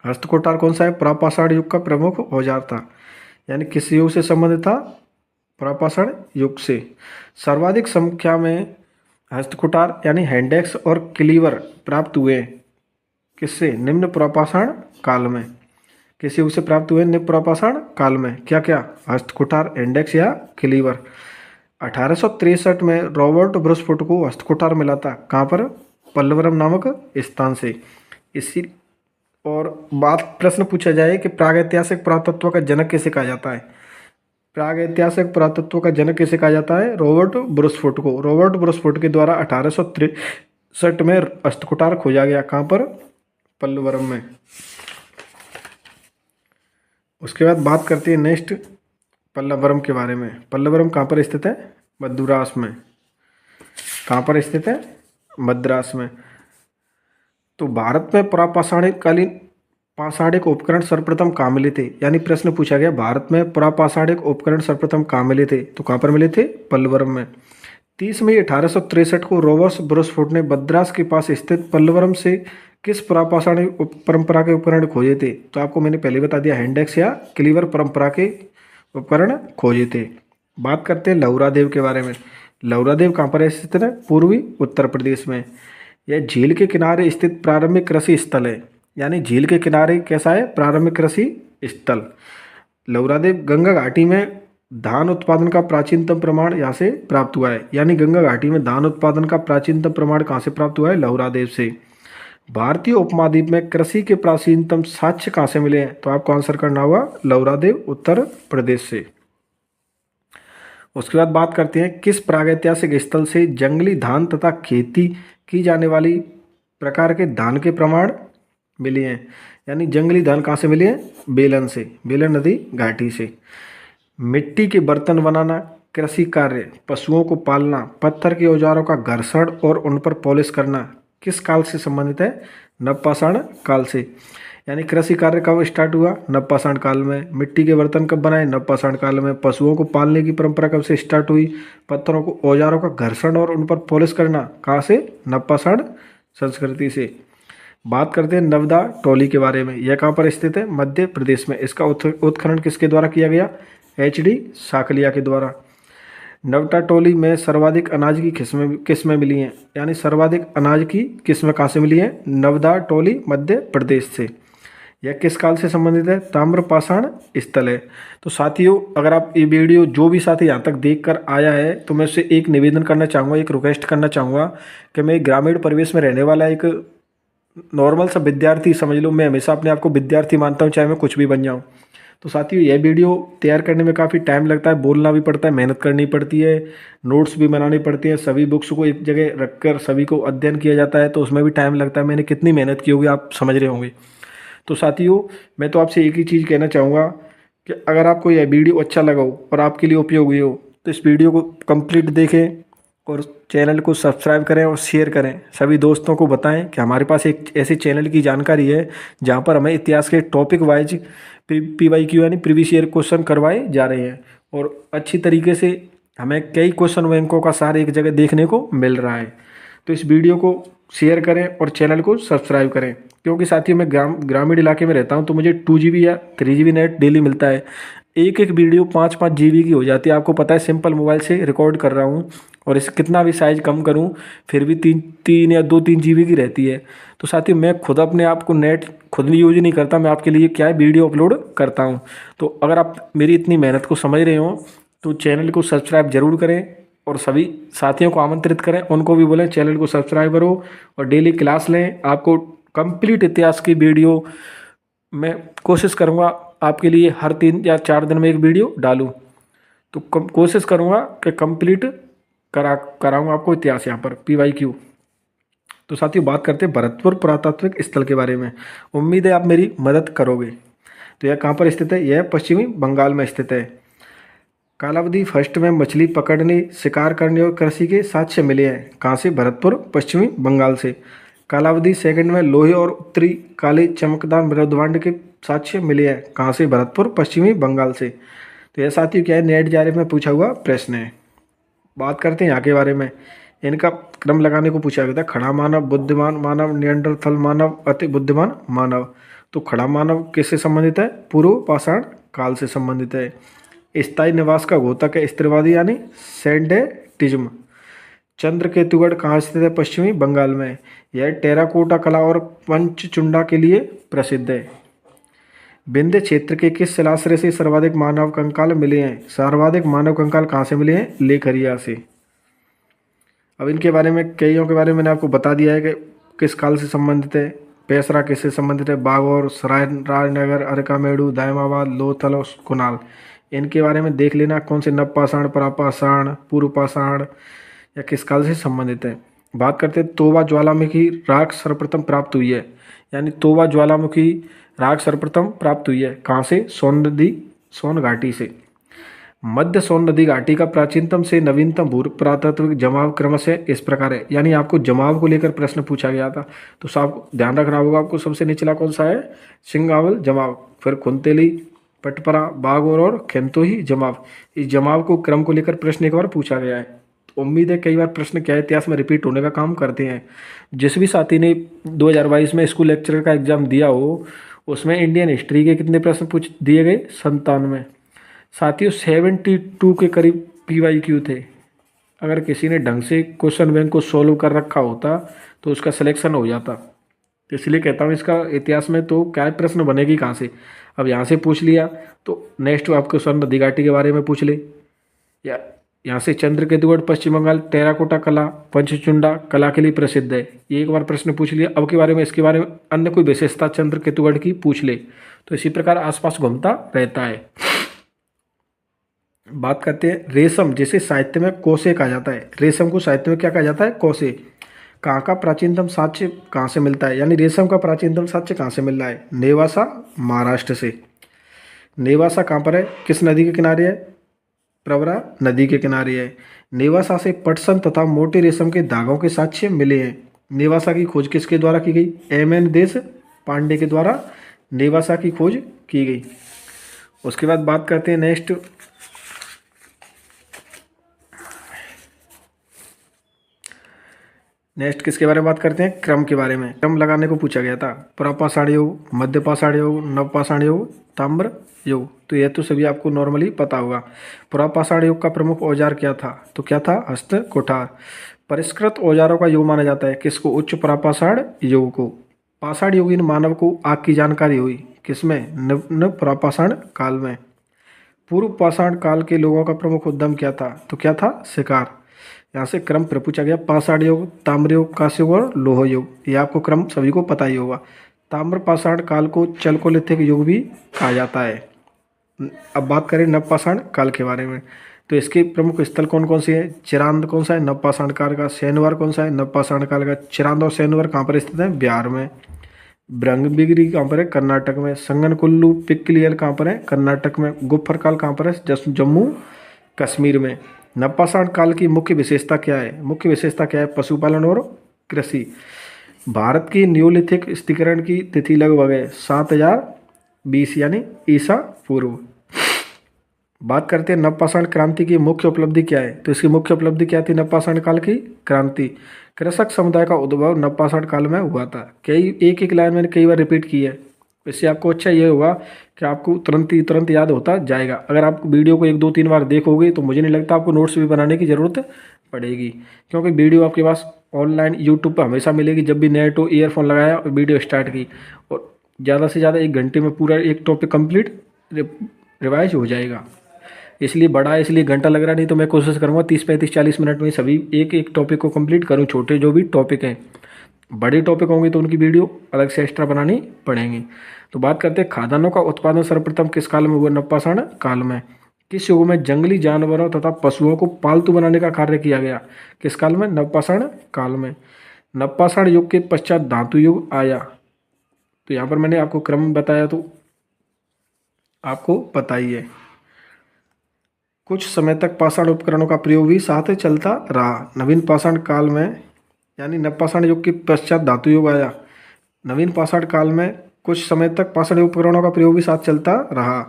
हस्तकुठार कौन सा है? पुरापाषाण युग का प्रमुख औजार था, यानी किस युग से संबंधित था? पुरापाषाण युग से। सर्वाधिक संख्या में हस्तकुठार यानी हैंडेक्स और क्लीवर प्राप्त हुए किससे? निम्न पुरापाषाण काल में। किस युग से प्राप्त हुए? निम्न पुरापाषाण काल में। क्या क्या? हस्तकुठार, इंडेक्स या क्लीवर। 1863 में रॉबर्ट ब्रुसफुट को हस्तकुठार मिला था। कहाँ पर? पल्लवरम नामक स्थान से। इसी और बात प्रश्न पूछा जाए कि प्रागैतिहासिक पुरातत्व का जनक किसे कहा जाता है? प्रागैतिहासिक पुरातत्व का जनक किसे कहा जाता है? रॉबर्ट ब्रुसफुट को। रॉबर्ट ब्रुसफुट के द्वारा 1863 में हस्तकुठार खोजा गया। कहाँ पर? पल्लवरम में। उसके बाद बात करते हैं नेक्स्ट पल्लवरम के बारे में। पल्लवरम कहाँ पर स्थित है? मद्रास में। कहाँ पर स्थित है? मद्रास में। तो भारत में पुरापाषाणकालीन पाषाणिक उपकरण सर्वप्रथम कहाँ मिले थे? यानी प्रश्न पूछा गया भारत में पुरापाषाणिक उपकरण सर्वप्रथम कहाँ मिले थे? तो कहाँ पर मिले थे? पल्लवरम में। 30 मई 1863 को रॉबर्ट ब्रुसफुट ने मद्रास के पास स्थित पल्लवरम से किस पुरापाषाणिक परंपरा के उपकरण खोजे थे? तो आपको मैंने पहले बता दिया, हैंडेक्स या क्लीवर परंपरा के उपकरण खोजे थे। बात करते हैं लौरादेव के बारे में। लौरादेव कहाँ पर स्थित है? पूर्वी उत्तर प्रदेश में। यह झील के किनारे स्थित प्रारंभिक कृषि स्थल है, यानी झील के किनारे कैसा है? प्रारंभिक कृषि स्थल। लौरादेव गंगा घाटी में धान उत्पादन का प्राचीनतम प्रमाण यहाँ से प्राप्त हुआ है, यानी गंगा घाटी में धान उत्पादन का प्राचीनतम प्रमाण कहाँ से प्राप्त हुआ है? लौरादेव से। भारतीय उपमहाद्वीप में कृषि के प्राचीनतम साक्ष्य कहाँ से मिले हैं? तो आपको आंसर करना होगा लौरादेव, उत्तर प्रदेश से। उसके बाद बात करते हैं किस प्रागैतिहासिक स्थल से जंगली धान तथा खेती की जाने वाली प्रकार के धान के प्रमाण मिले हैं? यानी जंगली धान कहाँ से मिले हैं? बेलन से, बेलन नदी घाटी से। मिट्टी के बर्तन बनाना, कृषि कार्य, पशुओं को पालना, पत्थर के औजारों का घर्षण और उन पर पॉलिश करना किस काल से संबंधित है? नवपाषाण काल से। यानी कृषि कार्य कब स्टार्ट हुआ? नवपाषाण काल में। मिट्टी के बर्तन कब बनाए? नवपाषाण काल में। पशुओं को पालने की परंपरा कब से स्टार्ट हुई? पत्थरों को औजारों का घर्षण और उन पर पॉलिश करना कहाँ से? नवपाषाण संस्कृति से। बात करते हैं नवदा टोली के बारे में। यह कहाँ पर स्थित है? मध्य प्रदेश में। इसका उत्खनन किसके द्वारा किया गया? HD साकलिया के द्वारा। नवदा टोली में सर्वाधिक अनाज की किस्में मिली हैं, यानी सर्वाधिक अनाज की किस्में कहाँ से मिली हैं? नवदा टोली मध्य प्रदेश से। यह किस काल से संबंधित है? ताम्रपाषाण स्थल है। तो साथियों, अगर आप ये वीडियो जो भी साथी यहाँ तक देख कर आया है तो मैं उससे एक निवेदन करना चाहूँगा, एक रिक्वेस्ट करना चाहूँगा कि मैं ग्रामीण परिवेश में रहने वाला एक नॉर्मल सा विद्यार्थी समझ लो। मैं हमेशा अपने आप को विद्यार्थी मानता हूँ, चाहे मैं कुछ भी बन जाऊँ। तो साथियों, यह वीडियो तैयार करने में काफ़ी टाइम लगता है, बोलना भी पड़ता है, मेहनत करनी पड़ती है, नोट्स भी बनानी पड़ती है, सभी बुक्स को एक जगह रखकर सभी को अध्ययन किया जाता है, तो उसमें भी टाइम लगता है। मैंने कितनी मेहनत की होगी आप समझ रहे होंगे। तो साथियों, मैं तो आपसे एक ही चीज़ कहना चाहूँगा कि अगर आपको यह वीडियो अच्छा लगा हो और आपके लिए उपयोगी हो तो इस वीडियो को कंप्लीट देखें और चैनल को सब्सक्राइब करें और शेयर करें। सभी दोस्तों को बताएं कि हमारे पास एक ऐसे चैनल की जानकारी है जहां पर हमें इतिहास के टॉपिक वाइज PYQ यानी प्रीवियस ईयर क्वेश्चन करवाए जा रहे हैं और अच्छी तरीके से हमें कई क्वेश्चन बैंकों का सार एक जगह देखने को मिल रहा है। तो इस वीडियो को शेयर करें और चैनल को सब्सक्राइब करें, क्योंकि साथियों मैं ग्रामीण इलाके में रहता हूं तो मुझे 2 GB या 3 GB नेट डेली मिलता है। एक एक वीडियो 5-5 GB की हो जाती है। आपको पता है सिंपल मोबाइल से रिकॉर्ड कर रहा हूँ और इसे कितना भी साइज कम करूँ फिर भी 3 या 2-3 GB की रहती है। तो साथियों मैं खुद अपने आप को नेट खुद यूज नहीं करता, मैं आपके लिए क्या है वीडियो अपलोड करता हूँ। तो अगर आप मेरी इतनी मेहनत को समझ रहे हो तो चैनल को सब्सक्राइब जरूर करें और सभी साथियों को आमंत्रित करें, उनको भी बोलें चैनल को सब्सक्राइब करो और डेली क्लास लें। आपको कंप्लीट इतिहास की वीडियो मैं कोशिश करूँगा आपके लिए हर 3 या 4 दिन में एक वीडियो डालूँ। तो कोशिश करूँगा कि कंप्लीट कराऊँगा आपको इतिहास यहाँ पर PYQ। तो साथियों बात करते हैं भरतपुर पुरातात्विक स्थल के बारे में। उम्मीद है आप मेरी मदद करोगे। तो यह कहाँ पर स्थित है? यह पश्चिमी बंगाल में स्थित है। कालावधि फर्स्ट में मछली पकड़ने, शिकार करने और कृषि के साक्ष्य मिले हैं। कहाँ से? भरतपुर पश्चिमी बंगाल से। कालावधि सेकंड में लोहे और उत्तरी काले चमकदार मृदुवांड के साक्ष्य मिले हैं। कहाँ से? भरतपुर पश्चिमी बंगाल से। तो यह साथियों क्या है, नेट जारी में पूछा हुआ प्रश्न है। बात करते हैं यहाँ के बारे में। इनका क्रम लगाने को पूछा गया था। खड़ा मानव, बुद्धिमान मानव, नियंडरथल मानव, अति बुद्धिमान मानव। तो खड़ा मानव किससे संबंधित है? पूर्व पाषाण काल से संबंधित है। स्थायी निवास का घोतक है स्त्रीवादी यानी सैंडेटिज्म। चंद्रकेतुगढ़ कहाँ स्थित है? पश्चिमी बंगाल में। यह टेराकोटा कला और पंचचुंडा के लिए प्रसिद्ध है। विंध्य क्षेत्र के किस शिलाश्रय से सर्वाधिक मानव कंकाल मिले हैं? सर्वाधिक मानव कंकाल कहाँ से मिले हैं? लेखरिया से। अब इनके बारे में कईयों के बारे में मैंने आपको बता दिया है कि किस काल से संबंधित है। पेशरा किससे संबंधित है? बागौर, सराय राजनगर, अरकामेड़ू, दायमाबाद, लोथल और कुनाल। इनके बारे में देख लेना कौन से नवपाषाण, प्रापाषाण, पूर्व पाषाण या किस काल से संबंधित है। बात करते हैं तोबा ज्वालामुखी राख सर्वप्रथम प्राप्त हुई है, यानी तोबा ज्वालामुखी राख सर्वप्रथम प्राप्त हुई है कहाँ से? सोन नदी, सोन घाटी से। मध्य सोन नदी घाटी का प्राचीनतम से नवीनतम भू पुरातात्विक जमाव क्रमशः इस प्रकार है, यानी आपको जमाव को लेकर प्रश्न पूछा गया था तो साहब ध्यान रखना होगा आपको। सबसे निचला कौन सा है? सिंगावल जमाव, फिर खुंतेली, पटपरा, बागौर और खेंतोही जमाव। इस जमाव को क्रम को लेकर प्रश्न एक बार पूछा गया है। तो उम्मीद है कई बार प्रश्न क्या है इतिहास में रिपीट होने का काम करते हैं। जिस भी साथी ने 2022 में स्कूल लेक्चरर का एग्जाम दिया हो उसमें इंडियन हिस्ट्री के कितने प्रश्न पूछ दिए गए? 97। साथियों 72 के करीब PYQ थे। अगर किसी ने ढंग से क्वेश्चन बैंक को सोल्व कर रखा होता तो उसका सिलेक्शन हो जाता। तो इसलिए कहता हूँ इसका इतिहास में तो क्या प्रश्न बनेगी कहाँ से। अब यहाँ से पूछ लिया तो नेक्स्ट आपको स्वर्ण नदी घाटी के बारे में पूछ ले, या यहाँ से चंद्रकेतुगढ़ पश्चिम बंगाल टेराकोटा कला, पंचचुंडा कला के लिए प्रसिद्ध है, ये एक बार प्रश्न पूछ लिया। अब के बारे में इसके बारे में अन्य कोई विशेषता चंद्रकेतुगढ़ की पूछ ले। तो इसी प्रकार आसपास घूमता रहता है। बात करते हैं रेशम, जिसे साहित्य में कोसे कहा जाता है। रेशम को साहित्य में क्या कहा जाता है? कोसे। कहाँ का प्राचीनतम साक्ष्य कहाँ से मिलता है, यानी रेशम का प्राचीनतम साक्ष्य कहाँ से मिल रहा है? नेवासा, महाराष्ट्र से। नेवासा कहाँ पर है? किस नदी के किनारे है? प्रवरा नदी के किनारे है। नेवासा से पटसन तथा मोटे रेशम के धागों के साक्ष्य मिले हैं। नेवासा की खोज किसके द्वारा की गई? MN देश पांडे के द्वारा नेवासा की खोज की गई। उसके बाद बात करते हैं नेक्स्ट, किसके बारे में बात करते हैं? क्रम के बारे में। क्रम लगाने को पूछा गया था। पुरापाषाण युग, मध्यपाषाण युग, नवपाषाण युग, ताम्र युग। तो यह तो सभी आपको नॉर्मली पता होगा। पुरापाषाण युग का प्रमुख औजार क्या था? तो क्या था? हस्त कुठार। परिष्कृत औजारों का युग माना जाता है किसको? उच्च पुरापाषाण युग को। पाषाण युगीन मानव को आग की जानकारी हुई किसमें? निम्न पुरापाषाण काल में। पूर्व पाषाण काल के लोगों का प्रमुख उद्यम क्या था? तो क्या था? शिकार। यहाँ से क्रम फिर पूछा गया। पाषाण युग, ताम्र युग, कांस्य युग और लोह युग। ये आपको क्रम सभी को पता ही होगा। ताम्र पाषाण काल को चल्कोलिथिक युग भी कहा जाता है। अब बात करें नवपाषाण काल के बारे में, तो इसके प्रमुख स्थल कौन कौन से हैं? चिरांद कौन सा है? नवपाषाण काल का। सैनवर कौन सा है? नवपाषाण काल का। चिरांद और सैनवर कहाँ पर स्थित है? बिहार में। ब्रह्मगिरी कहाँ पर है? कर्नाटक में। संगनकुल्लू, पिक्कलियल कहाँ पर है? कर्नाटक में। गुफ्फरकाल कहाँ पर है? जम्मू कश्मीर में। नवपाषाण काल की मुख्य विशेषता क्या है? मुख्य विशेषता क्या है? पशुपालन और कृषि। भारत की न्यूलिथिक स्थिरीकरण की तिथि लगभग है 7020 यानी ईसा पूर्व। बात करते हैं नवपाषाण क्रांति की मुख्य उपलब्धि क्या है? तो इसकी मुख्य उपलब्धि क्या थी नवपाषाण काल की? क्रांति। कृषक समुदाय का उद्भव नवपाषाण काल में हुआ था। एक लाइन मैंने कई बार रिपीट की है, इससे आपको अच्छा ये होगा कि आपको तुरंत याद होता जाएगा। अगर आप वीडियो को 1 2 3 बार देखोगे तो मुझे नहीं लगता आपको नोट्स भी बनाने की ज़रूरत पड़ेगी, क्योंकि वीडियो आपके पास ऑनलाइन यूट्यूब पर हमेशा मिलेगी। जब भी नेट हो, ईयरफोन लगाया और वीडियो स्टार्ट की, और ज़्यादा से ज़्यादा 1 घंटे में पूरा एक टॉपिक कंप्लीट रिवाइज हो जाएगा। इसलिए बड़ा है, इसलिए घंटा लग रहा, नहीं तो मैं कोशिश करूँगा 30 35 40 मिनट में सभी एक एक टॉपिक को कंप्लीट करूँ। छोटे जो भी टॉपिक हैं, बड़े टॉपिक होंगे तो उनकी वीडियो अलग से एक्स्ट्रा बनानी पड़ेंगी। तो बात करते हैं खाद्यान्नों का उत्पादन सर्वप्रथम किस काल में हुआ? नवपाषाण काल में। किस युग में जंगली जानवरों तथा पशुओं को पालतू बनाने का कार्य किया गया? किस काल में? नवपाषाण काल में। नवपाषाण युग के पश्चात धातु युग आया। तो यहाँ पर मैंने आपको क्रम बताया तो आपको पता ही है। कुछ समय तक पाषाण उपकरणों का प्रयोग भी साथ चलता रहा। नवीन पाषाण काल में, यानी नवपाषाण युग के पश्चात धातु युग आया। नवीन पाषाण काल में कुछ समय तक पाषाण उपकरणों का प्रयोग भी साथ चलता रहा।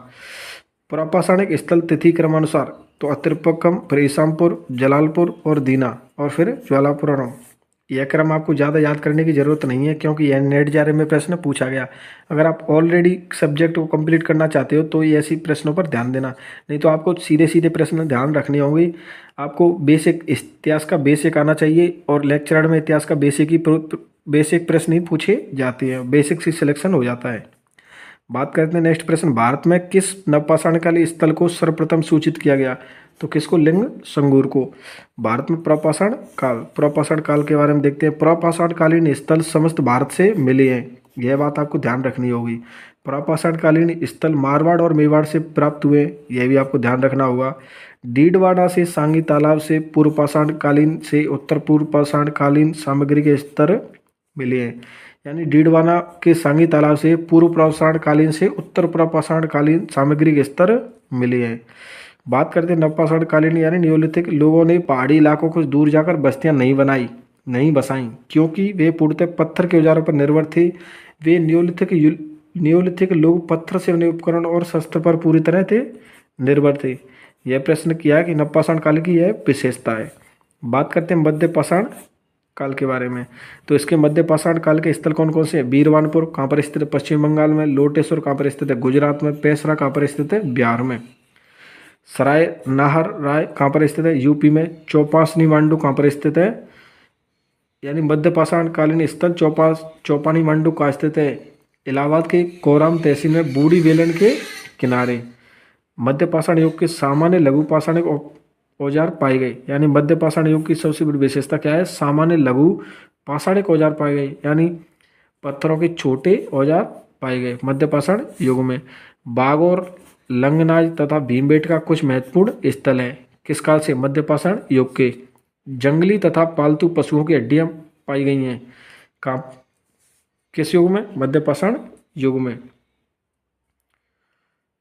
पुरापाषाणिक स्थल तिथि क्रमानुसार तो अतिरपक्कम, फिर ईसामपुर, जलालपुर और दीना, और फिर ज्वालापुरम। यह क्रम आपको ज़्यादा याद करने की ज़रूरत नहीं है, क्योंकि यह नेट जारे में प्रश्न पूछा गया। अगर आप ऑलरेडी सब्जेक्ट को कंप्लीट करना चाहते हो तो ये ऐसी प्रश्नों पर ध्यान देना, नहीं तो आपको सीधे सीधे प्रश्न ध्यान रखने होंगे। आपको बेसिक इतिहास का बेसिक आना चाहिए, और लेक्चर में इतिहास का बेसिक प्रश्न ही पूछे जाते हैं, बेसिक से सिलेक्शन हो जाता है। बात करते हैं नेक्स्ट प्रश्न, भारत में किस नवपाषाणकालीन स्थल को सर्वप्रथम सूचित किया गया? तो किसको? लिंग संगूर को। भारत में प्रपाषाण काल के बारे में देखते हैं। प्रपाषाणकालीन स्थल समस्त भारत से मिले हैं, यह बात आपको ध्यान रखनी होगी। प्रपाषाणकालीन स्थल मारवाड़ और मेवाड़ से प्राप्त हुए, यह भी आपको ध्यान रखना होगा। डीडवाना से, सांगी तालाब से पूर्व पाषाणकालीन से उत्तर पूर्व पाषाणकालीन सामग्री के स्तर मिले हैं, यानी डीडवाना के सांगी तालाब से पूर्व पाषाणकालीन से उत्तर पाषाणकालीन सामग्री के स्तर मिले हैं। बात करते हैं नवपाषाणकालीन यानी नियोलिथिक, लोगों ने पहाड़ी इलाकों को दूर जाकर बस्तियां नहीं बसाई, क्योंकि वे पूर्णतः पत्थर के औजारों पर निर्भर थे। वे नियोलिथिक लोग पत्थर से बने उपकरण और शस्त्र पर पूरी तरह थे निर्भर थे। यह प्रश्न किया कि नवपाषाण काल की यह विशेषता है। बात करते हैं मध्य पाषाण काल के बारे में। तो इसके मध्य पाषाण काल के स्थल कौन कौन से हैं? बीरवानपुर कहाँ पर स्थित है? पश्चिम बंगाल में। लोटेश्वर कहाँ पर स्थित है? गुजरात में। पेसरा कहाँ पर स्थित है? बिहार में। सराय नाहर राय कहाँ पर स्थित है? यूपी में। चौपासनी मांडू कहाँ पर स्थित है? यानी मध्य पाषाण कालीन स्थल चौपानी मांडू कहाँ स्थित है? इलाहाबाद के कोराम तहसील में, बूढ़ी बेलन के किनारे। मध्य पाषाण युग के सामान्य लघु पाषाणिक औजार पाए गए, यानी मध्य पाषाण युग की सबसे बड़ी विशेषता क्या है? सामान्य लघु पाषाणिक औजार पाए गए, यानी पत्थरों के छोटे औजार पाए गए मध्य पाषाण युग में। बागौर, लंगनाज तथा भीमबेटका कुछ महत्वपूर्ण स्थल है। किस काल से? मध्य पाषाण युग के। जंगली तथा पालतू पशुओं की हड्डियां पाई गई हैं किस युग में? मध्य पाषाण युग में।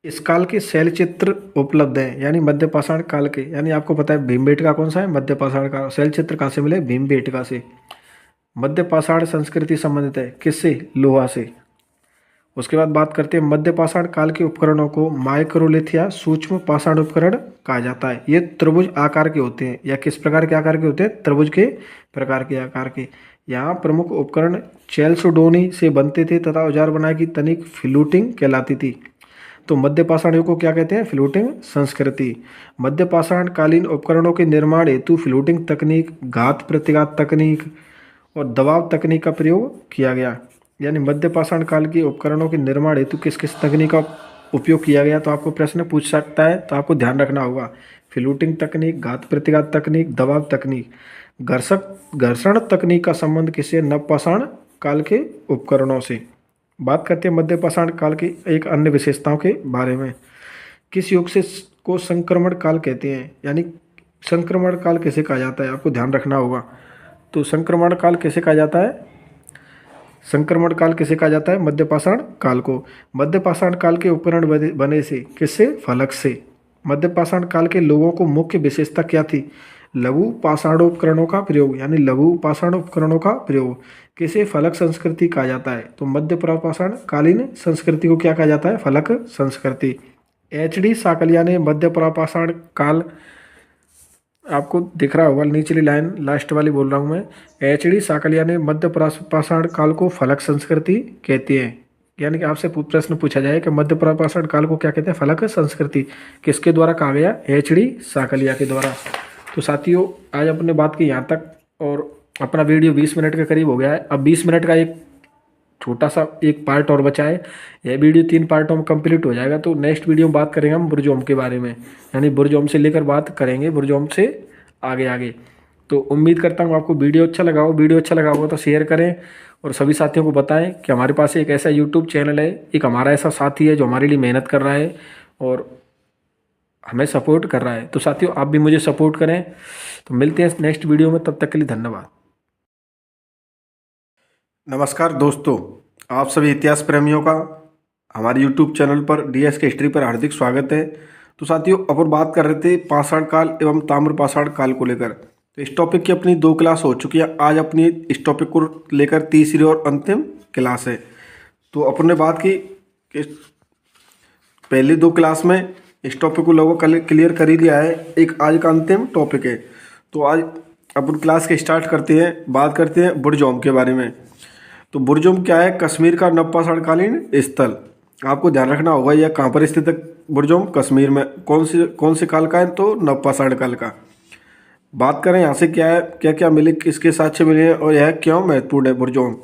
इस काल के शैल चित्र उपलब्ध हैं, यानी मध्य पाषाण काल के, यानी आपको पता है भीमबेटका कौन सा है? मध्य पाषाण का। शैल चित्र कहाँ से मिले? भीमबेटका से। मध्य पाषाण संस्कृति संबंधित है किससे? लोहा से। उसके बाद बात करते हैं मध्य पाषाण काल के उपकरणों को माइक्रोलिथ या सूक्ष्म पाषाण उपकरण कहा जाता है। ये त्रिभुज आकार के होते हैं, या किस प्रकार के आकार के होते हैं? त्रिभुज के प्रकार के आकार के। यहाँ प्रमुख उपकरण चैल्सोडोनी से बनते थे तथा औजार बनाने की तकनीक फ्लूटिंग कहलाती थी। तो मध्य पाषाण युग को क्या कहते हैं? फ्लूटिंग संस्कृति। मध्य पाषाण कालीन उपकरणों के निर्माण हेतु फ्लूटिंग तकनीक, घात प्रतिघात तकनीक और दबाव तकनीक का प्रयोग किया गया। यानी मध्य पाषाण काल के उपकरणों के निर्माण हेतु किस किस तकनीक का उपयोग किया गया? तो आपको प्रश्न पूछ सकता है, तो आपको ध्यान रखना होगा। फ्लूटिंग तकनीक, घात प्रतिघात तकनीक, दबाव तकनीक। घर्षण तकनीक का संबंध किससे? नवपाषाण काल के उपकरणों से। बात करते हैं मध्य पाषाण काल की एक अन्य विशेषताओं के बारे में। किस युग से को संक्रमण काल कहते हैं? यानी संक्रमण काल किसे कहा जाता है? आपको ध्यान रखना होगा। तो संक्रमण काल किसे कहा जाता है? संक्रमण काल किसे कहा जाता है? मध्य पाषाण काल को। मध्य पाषाण काल के उपकरण बने से किससे? फलक से। मध्य पाषाण काल के लोगों को मुख्य विशेषता क्या थी? लघु पाषाणोपकरणों का प्रयोग, यानी लघु पाषाण उपकरणों का प्रयोग। किसे? फलक संस्कृति कहा जाता है। तो मध्य पाषाण कालीन संस्कृति को क्या कहा जाता है? फलक संस्कृति। HD साकलिया ने मध्य पाषाण काल, आपको दिख रहा होगा निचली लाइन लास्ट वाली बोल रहा हूँ मैं, HD साकलिया ने मध्य पाषाण काल को फलक संस्कृति कहते हैं। यानी कि आपसे प्रश्न पूछा जाए कि मध्य पाषाण काल को क्या कहते हैं, फलक संस्कृति किसके द्वारा कहा गया, एच.डी. साकलिया के द्वारा। तो साथियों आज अपने बात की यहाँ तक, और अपना वीडियो 20 मिनट के करीब हो गया है। अब 20 मिनट का एक छोटा सा एक पार्ट और बचा है। यह वीडियो 3 पार्टों में कंप्लीट हो जाएगा। तो नेक्स्ट वीडियो में बात करेंगे हम बुर्जोम के बारे में, यानी बुर्जोम से लेकर बात करेंगे बुर्जोम से आगे आगे। तो उम्मीद करता हूँ आपको वीडियो अच्छा लगा हो। वीडियो अच्छा लगा होगा तो शेयर करें और सभी साथियों को बताएं कि हमारे पास एक ऐसा यूट्यूब चैनल है, एक हमारा ऐसा साथी है जो हमारे लिए मेहनत कर रहा है और हमें सपोर्ट कर रहा है। तो साथियों आप भी मुझे सपोर्ट करें। तो मिलते हैं नेक्स्ट वीडियो में, तब तक के लिए धन्यवाद। नमस्कार दोस्तों, आप सभी इतिहास प्रेमियों का हमारे YouTube चैनल पर DSK हिस्ट्री पर हार्दिक स्वागत है। तो साथियों अपन बात कर रहे थे पाषाण काल एवं ताम्र पाषाण काल को लेकर। तो इस टॉपिक की अपनी 2 क्लास हो चुकी है। आज अपनी इस टॉपिक को लेकर तीसरी और अंतिम क्लास है। तो अपन ने बात की कि पहली 2 क्लास में इस टॉपिक को लगभग क्लियर कर ही लिया है। एक आज का अंतिम टॉपिक है। तो आज अपन क्लास के स्टार्ट करते हैं, बात करते हैं बुर्जोम के बारे में। तो बुर्जोम क्या है, कश्मीर का नवपाषाणकालीन स्थल। आपको ध्यान रखना होगा यह कहाँ पर स्थित है बुर्जोम, कश्मीर में। कौन से काल का है, तो नवपाषाण काल का। बात करें यहाँ से क्या है, क्या क्या मिले, किसके साक्ष्य मिले हैं और यह क्यों महत्वपूर्ण है बुर्जोम।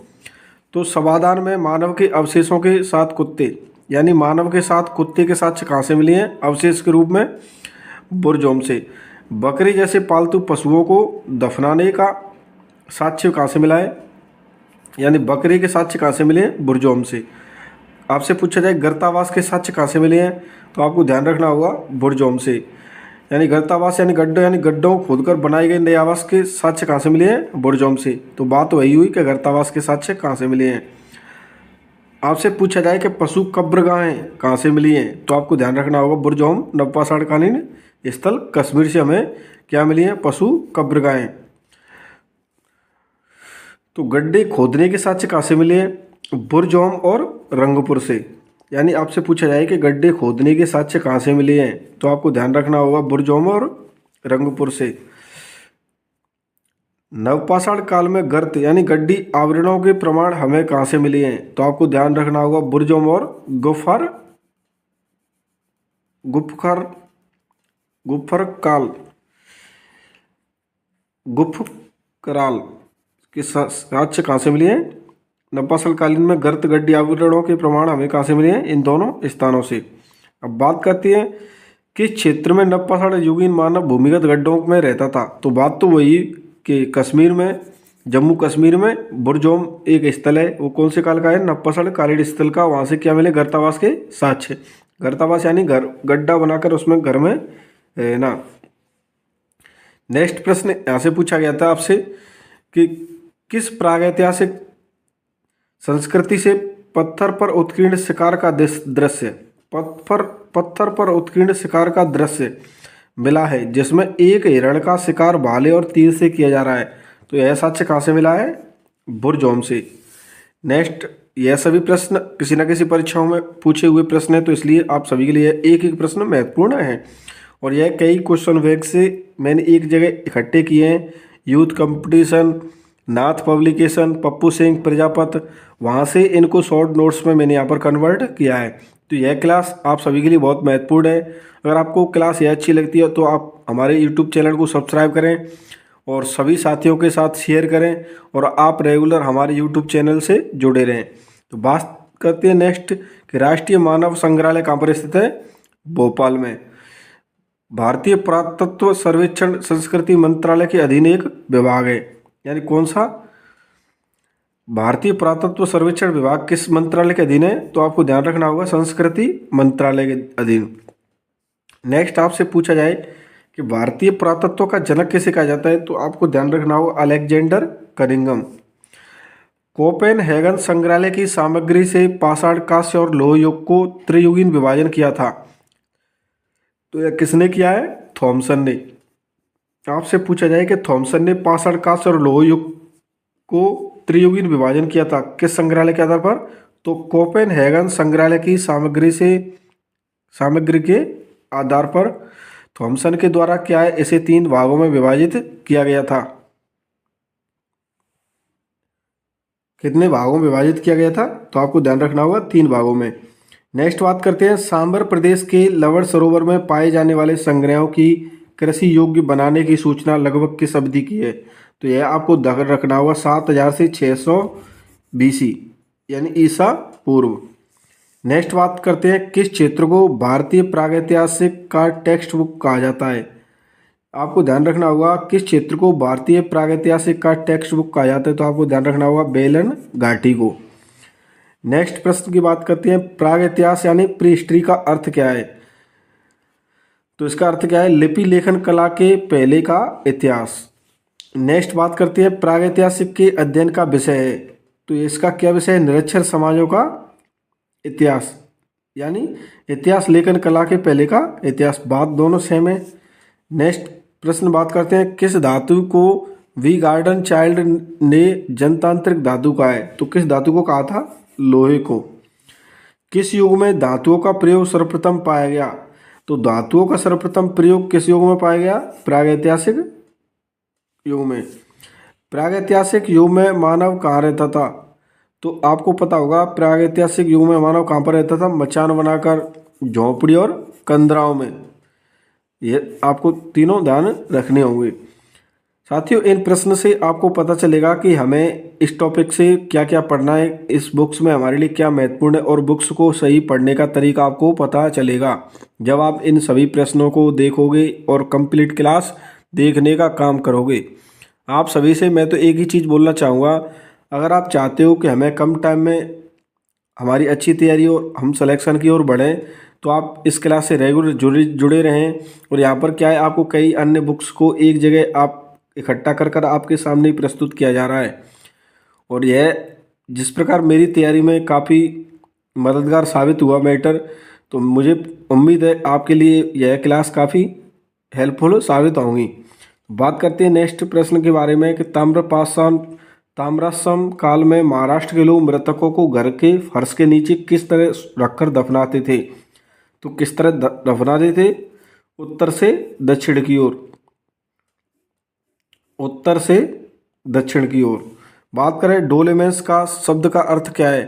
तो समाधान में मानव के अवशेषों के साथ कुत्ते, यानी मानव के साथ कुत्ते के साक्ष्य कहाँ से मिले हैं, अवशेष के रूप में बुर्जोम से। बकरी जैसे पालतू पशुओं को दफनाने का साक्ष्य कहाँ से मिला है, यानी बकरी के साक्ष्य कहाँ से मिले हैं, बुर्जोम से। आपसे पूछा जाए गर्तावास के साक्ष्य कहाँ से मिले हैं, तो आपको ध्यान रखना होगा बुर्जोम से। यानी गर्तावास यानी गड्ढों को खोदकर बनाए गए नए आवास के साक्ष्य कहाँ से मिले हैं, बुर्जोम से। तो बात वही हुई कि गर्तावास के साक्ष्य कहाँ से मिले हैं। आपसे पूछा जाए कि पशु कब्रगाहें कहाँ से मिली हैं, तो आपको ध्यान रखना होगा बुर्जोम नवपाषाणकालीन स्थल कश्मीर से हमें क्या मिली हैं, पशु कब्रगाहें। तो गड्ढे खोदने के साक्ष्य कहाँ से मिले हैं, बुर्जोम और रंगपुर से। यानी आपसे पूछा जाए कि गड्ढे खोदने के साक्ष्य कहाँ से मिले हैं, तो आपको ध्यान रखना होगा बुर्जोम और रंगपुर से। नवपाषाण काल में गर्त यानी गड्ढी आवरणों के प्रमाण हमें कहाँ से मिले हैं, तो आपको ध्यान रखना होगा बुर्जोम और गुफर गुफकराल के साक्ष्य कहाँ से मिले हैं। नवपाषाण कालीन में गर्त गड्ढी आवरणों के प्रमाण हमें कहाँ से मिले हैं, इन दोनों स्थानों से। अब बात करते हैं किस क्षेत्र में नवपाषाण युगीन मानव भूमिगत गड्ढों में रहता था। तो बात तो वही कि कश्मीर में, जम्मू कश्मीर में बुर्जोम एक स्थल है। वो कौन से काल का है, नवपाषाण कालीन स्थल का। वहाँ से क्या मिले, गर्तावास के साक्ष्य। गर्तावास यानी घर, गड्ढा बनाकर उसमें घर में रहना। नेक्स्ट प्रश्न यहाँ से पूछा गया था आपसे कि किस प्रागैतिहासिक संस्कृति से पत्थर पर उत्कीर्ण शिकार का दृश्य, पत्थर पर उत्कीर्ण शिकार का दृश्य मिला है, जिसमें एक हिरण का शिकार भाले और तीर से किया जा रहा है। तो यह साक्ष्य कहाँ से मिला है, बुर्जोम से। नेक्स्ट, यह सभी प्रश्न किसी न किसी परीक्षाओं में पूछे हुए प्रश्न है, तो इसलिए आप सभी के लिए एक एक प्रश्न महत्वपूर्ण है। और यह कई क्वेश्चन बैंक से मैंने एक जगह इकट्ठे किए हैं। यूथ कंपटीशन, नाथ पब्लिकेशन, पप्पू सिंह प्रजापत, वहाँ से इनको शॉर्ट नोट्स में मैंने यहाँ पर कन्वर्ट किया है। तो यह क्लास आप सभी के लिए बहुत महत्वपूर्ण है। अगर आपको क्लास यह अच्छी लगती है तो आप हमारे यूट्यूब चैनल को सब्सक्राइब करें और सभी साथियों के साथ शेयर करें, और आप रेगुलर हमारे यूट्यूब चैनल से जुड़े रहें। तो बात करते हैं नेक्स्ट कि राष्ट्रीय मानव संग्रहालय कहाँ पर स्थित है, भोपाल में। भारतीय पुरातत्व सर्वेक्षण संस्कृति मंत्रालय के अधीन एक विभाग है। यानी कौन सा, भारतीय पुरातत्व सर्वेक्षण विभाग किस मंत्रालय के अधीन है, तो आपको ध्यान रखना होगा संस्कृति मंत्रालय के अधीन। नेक्स्ट आपसे पूछा जाए कि भारतीय पुरातत्व का जनक किसे कहा जाता है, तो आपको ध्यान रखना होगा अलेक्जेंडर कनिंघम। कोपेनहेगन संग्रहालय की सामग्री से पाषाण, कांस्य और लोह युग को त्रियुगीन विभाजन किया था। तो यह किसने किया है, थॉमसन ने। आपसे पूछा जाए कि थॉमसन ने पाषाण, कांस्य और लोह युग को त्रियुगीन विभाजन किया था किस संग्रहालय के आधार पर, तो कोपेनहेगन संग्रहालय की सामग्री के आधार पर थॉमसन के द्वारा क्या है, इसे 3 भागों में विभाजित किया गया था। कितने भागों में विभाजित किया गया था, तो आपको ध्यान रखना होगा 3 भागों में। नेक्स्ट बात करते हैं, सांबर प्रदेश के लवण सरोवर में पाए जाने वाले संग्रहों की कृषि योग्य बनाने की सूचना लगभग किस अवधि की है, तो यह आपको ध्यान रखना होगा 7000 से 600 BC यानी ईसा पूर्व। नेक्स्ट बात करते हैं, किस क्षेत्र को भारतीय प्रागैतिहासिक का टेक्स्ट बुक कहा जाता है, आपको ध्यान रखना होगा किस क्षेत्र को भारतीय प्रागैतिहासिक का टेक्स्ट बुक कहा जाता है, तो आपको ध्यान रखना होगा बेलन घाटी को। नेक्स्ट प्रश्न की बात करते हैं, प्रागैतिहासिक यानी प्री हिस्ट्री का अर्थ क्या है, तो इसका अर्थ क्या है, लिपि लेखन कला के पहले का इतिहास। नेक्स्ट बात करते हैं, प्रागैतिहासिक के अध्ययन का विषय है, तो इसका क्या विषय है, निरक्षर समाजों का इतिहास यानी इतिहास लेखन कला के पहले का इतिहास, बात दोनों सेम है। नेक्स्ट प्रश्न बात करते हैं, किस धातु को वी गार्डन चाइल्ड ने जनतांत्रिक धातु कहा है, तो किस धातु को कहा था, लोहे को। किस युग में धातुओं का प्रयोग सर्वप्रथम पाया गया, तो धातुओं का सर्वप्रथम प्रयोग किस युग में पाया गया, प्रागैतिहासिक युग में। प्रागैतिहासिक युग में मानव कहाँ रहता था, तो आपको पता होगा प्रागैतिहासिक युग में मानव कहाँ पर रहता था, मचान बनाकर, झोंपड़ी और कंदराओं में। ये आपको तीनों ध्यान रखने होंगे। साथियों, इन प्रश्न से आपको पता चलेगा कि हमें इस टॉपिक से क्या क्या पढ़ना है, इस बुक्स में हमारे लिए क्या महत्वपूर्ण है, और बुक्स को सही पढ़ने का तरीका आपको पता चलेगा जब आप इन सभी प्रश्नों को देखोगे और कंप्लीट क्लास देखने का काम करोगे। आप सभी से मैं तो एक ही चीज़ बोलना चाहूँगा, अगर आप चाहते हो कि हमें कम टाइम में हमारी अच्छी तैयारी और हम सिलेक्शन की ओर बढ़ें, तो आप इस क्लास से रेगुलर जुड़े रहें। और यहाँ पर क्या है, आपको कई अन्य बुक्स को एक जगह आप इकट्ठा कर कर आपके सामने ही प्रस्तुत किया जा रहा है, और यह जिस प्रकार मेरी तैयारी में काफ़ी मददगार साबित हुआ मैटर, तो मुझे उम्मीद है आपके लिए यह क्लास काफ़ी हेल्पफुल साबित होंगी। बात करते हैं नेक्स्ट प्रश्न के बारे में कि ताम्रसम काल में महाराष्ट्र के लोग मृतकों को घर के फर्श के नीचे किस तरह रखकर दफनाते थे, तो किस तरह दफनाते थे, उत्तर से दक्षिण की ओर, उत्तर से दक्षिण की ओर। बात करें डोलेमेंस का शब्द का अर्थ क्या है,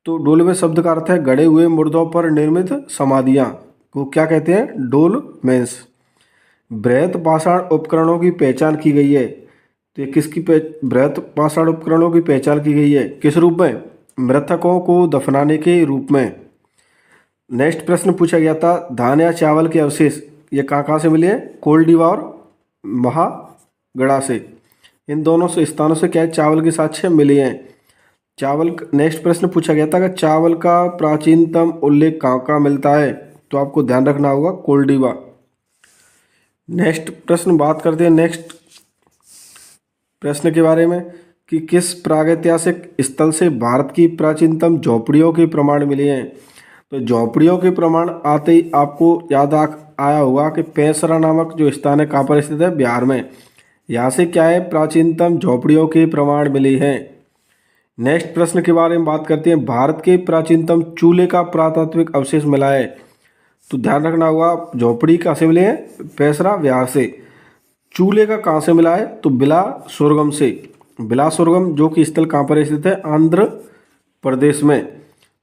तो डोलेमेंस शब्द का अर्थ है गड़े हुए मुर्दों पर निर्मित समाधियाँ को क्या कहते हैं, डोलमेंस। बृहत पाषाण उपकरणों की पहचान की गई है, तो ये किसकी बृहत पाषाण उपकरणों की पहचान की गई है, किस रूप में, मृतकों को दफनाने के रूप में। नेक्स्ट प्रश्न पूछा गया था, धान या चावल के अवशेष ये कहाँ से मिले हैं, कोल्डीवा और महागढ़ा से, इन दोनों से स्थानों से क्या है, चावल के साक्ष्य मिले हैं। चावल, नेक्स्ट प्रश्न पूछा गया था कि चावल का प्राचीनतम उल्लेख कहाँ कहाँ मिलता है, तो आपको ध्यान रखना होगा कोल्डीवा। नेक्स्ट प्रश्न बात करते हैं नेक्स्ट प्रश्न के बारे में कि किस प्रागैतिहासिक स्थल से भारत की प्राचीनतम झोपड़ियों के प्रमाण मिले हैं, तो झोपड़ियों के प्रमाण आते ही आपको याद आया होगा कि पेंसरा नामक जो स्थान है कहाँ पर स्थित है, बिहार में। यहाँ से क्या है, प्राचीनतम झोपड़ियों के प्रमाण मिले हैं। नेक्स्ट प्रश्न के बारे में बात करते हैं, भारत के प्राचीनतम चूल्हे का पुरातात्विक अवशेष मिला है, तो ध्यान रखना होगा झोपड़ी कहाँ से मिले हैं, पेंसरा बिहार से। चूल्हे का कहाँ से मिला है, तो बिलासुरगम से, बिलासुरगम जो कि स्थल कहाँ पर स्थित है, आंध्र प्रदेश में।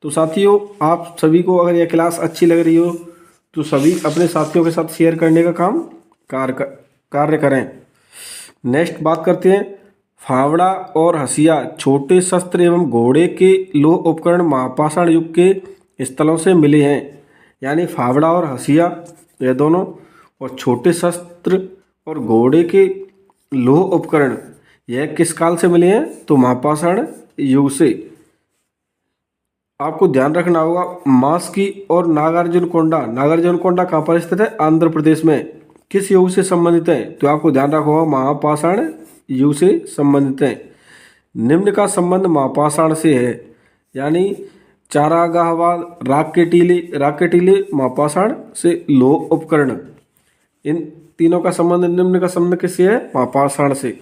तो साथियों, आप सभी को अगर यह क्लास अच्छी लग रही हो तो सभी अपने साथियों के साथ शेयर करने का काम कार्य करें। नेक्स्ट बात करते हैं, फावड़ा और हसिया छोटे शस्त्र एवं घोड़े के लोह उपकरण महापाषाण युग के स्थलों से मिले हैं, यानी फावड़ा और हसिया ये दोनों, और छोटे शस्त्र और घोड़े के लोह उपकरण यह किस काल से मिले हैं, तो महापाषाण युग से। आपको ध्यान रखना होगा मास्की और नागार्जुनकोंडा, नागार्जुनकोंडा कहाँ पर स्थित है, आंध्र प्रदेश में, किस युग से संबंधित है, तो आपको ध्यान रखना होगा महापाषाण युग से संबंधित है। निम्न का संबंध महापाषाण से है, यानी चारागाहवाल, राख के टीले महापाषाण से लोह उपकरण, इन तीनों का संबंध, निम्न का संबंध किससे है, महापाषाण से।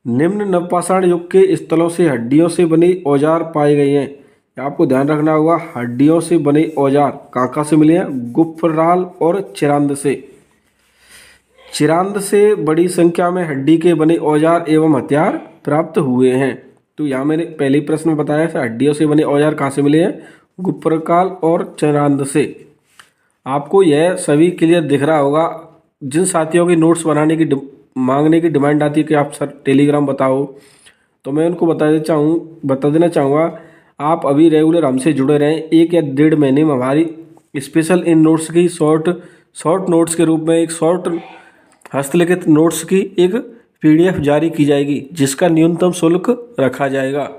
निम्न नवपाषाण युग के स्थलों से हड्डियों से बने औजार पाए गए हैं, आपको ध्यान रखना होगा हड्डियों से बने औजार कहाँ से मिले हैं, गुफराल और चिरांद से। चिरांद से बड़ी संख्या में हड्डी के बने औजार एवं हथियार प्राप्त हुए हैं। तो यहाँ मैंने पहले ही प्रश्न में बताया था, हड्डियों से बने औजार कहाँ से मिले हैं? गुप्रकाल और चरांद से। आपको यह सभी क्लियर दिख रहा होगा। जिन साथियों की नोट्स बनाने की मांगने की डिमांड आती है कि आप सर टेलीग्राम बताओ, तो मैं उनको बता देना चाहूँगा, आप अभी रेगुलर हमसे जुड़े रहें। 1 या 1.5 महीने में हमारी स्पेशल इन नोट्स की शॉर्ट नोट्स के रूप में एक शॉर्ट हस्तलिखित नोट्स की एक PDF जारी की जाएगी, जिसका न्यूनतम शुल्क रखा जाएगा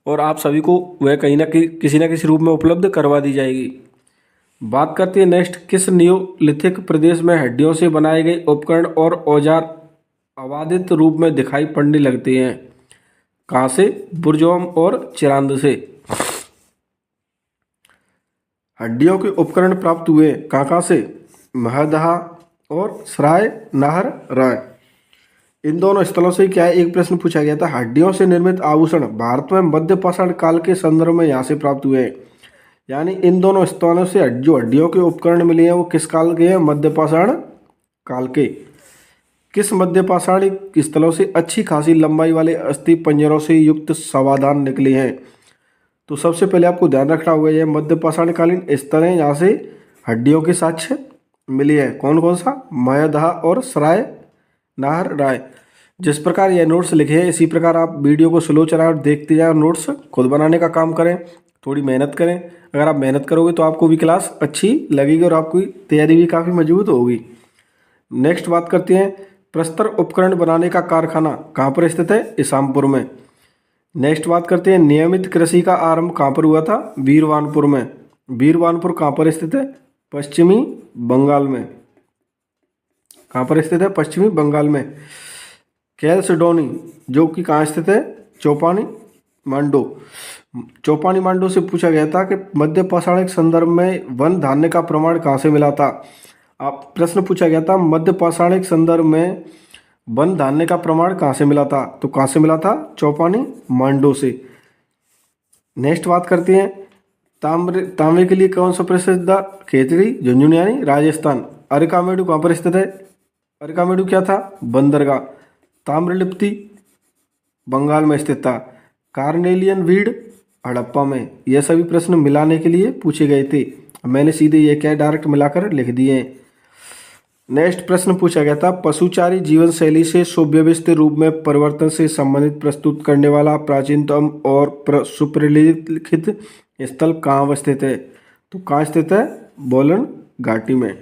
और आप सभी को वह कहीं ना किसी न किसी रूप में उपलब्ध करवा दी जाएगी। बात करते हैं नेक्स्ट, किस नियोलिथिक प्रदेश में हड्डियों से बनाए गए उपकरण और औजार अबाधित रूप में दिखाई पड़ने लगते हैं? कहाँ से? बुर्जोम और चिरांद से हड्डियों के उपकरण प्राप्त हुए। कहाँ से? महदहा और सराय नाहर राय। इन दोनों स्थलों से क्या है, एक प्रश्न पूछा गया था, हड्डियों से निर्मित आभूषण भारत में मध्य पाषाण काल के संदर्भ में यहाँ से प्राप्त हुए हैं। यानी इन दोनों स्थलों से जो हड्डियों के उपकरण मिले हैं वो किस काल के हैं? मध्य पाषाण काल के। किस मध्य पाषाणी स्थलों से अच्छी खासी लंबाई वाले अस्थि पंजरों से युक्त शवाधान निकले हैं? तो सबसे पहले आपको ध्यान रखना होगा, यह मध्य पाषाणकालीन स्थल हैं जहाँ से हड्डियों के साक्ष्य मिले हैं। कौन कौन सा? महदहा और सराय नाहर राय। जिस प्रकार यह नोट्स लिखे हैं इसी प्रकार आप वीडियो को स्लो चलाएं और देखते जाएं और नोट्स खुद बनाने का काम करें। थोड़ी मेहनत करें। अगर आप मेहनत करोगे तो आपको भी क्लास अच्छी लगेगी और आपकी तैयारी भी काफ़ी मजबूत होगी। नेक्स्ट बात करते हैं, प्रस्तर उपकरण बनाने का कारखाना कहाँ पर स्थित है? इसामपुर में। नेक्स्ट बात करते हैं, नियमित कृषि का आरंभ कहाँ पर हुआ था? वीरवानपुर में। वीरवानपुर कहाँ पर स्थित है? पश्चिमी बंगाल में। कहाँ पर स्थित है? पश्चिमी बंगाल में। कैलसडोनी जो कि कहाँ स्थित है? चौपानी मांडो। चौपानी मांडो से पूछा गया था कि मध्य पाषाणिक संदर्भ में वन धान्य का प्रमाण कहाँ से मिला था? आप प्रश्न पूछा गया था मध्य पाषाणिक संदर्भ में वन धान्य का प्रमाण कहाँ से मिला था? तो कहाँ से मिला था? चौपानी मांडो से। नेक्स्ट बात करते हैं, तांबे के लिए कौन सा प्रसिद्ध? खेतड़ी झुंझुनू यानी राजस्थान। अरकामेडू कहाँ पर स्थित है? अरकामेडू क्या था? बंदरगाह। ताम्रलिप्ति बंगाल में स्थित था। कार्नेलियन वीड हड़प्पा में। यह सभी प्रश्न मिलाने के लिए पूछे गए थे, मैंने सीधे ये क्या डायरेक्ट मिलाकर लिख दिए। नेक्स्ट प्रश्न पूछा गया था, पशुचारी जीवन शैली से सुव्यवस्थित रूप में परिवर्तन से संबंधित प्रस्तुत करने वाला प्राचीनतम और सुप्रलिखित स्थल कहाँ स्थित है? तो कहाँ स्थित है? बोलन घाटी में।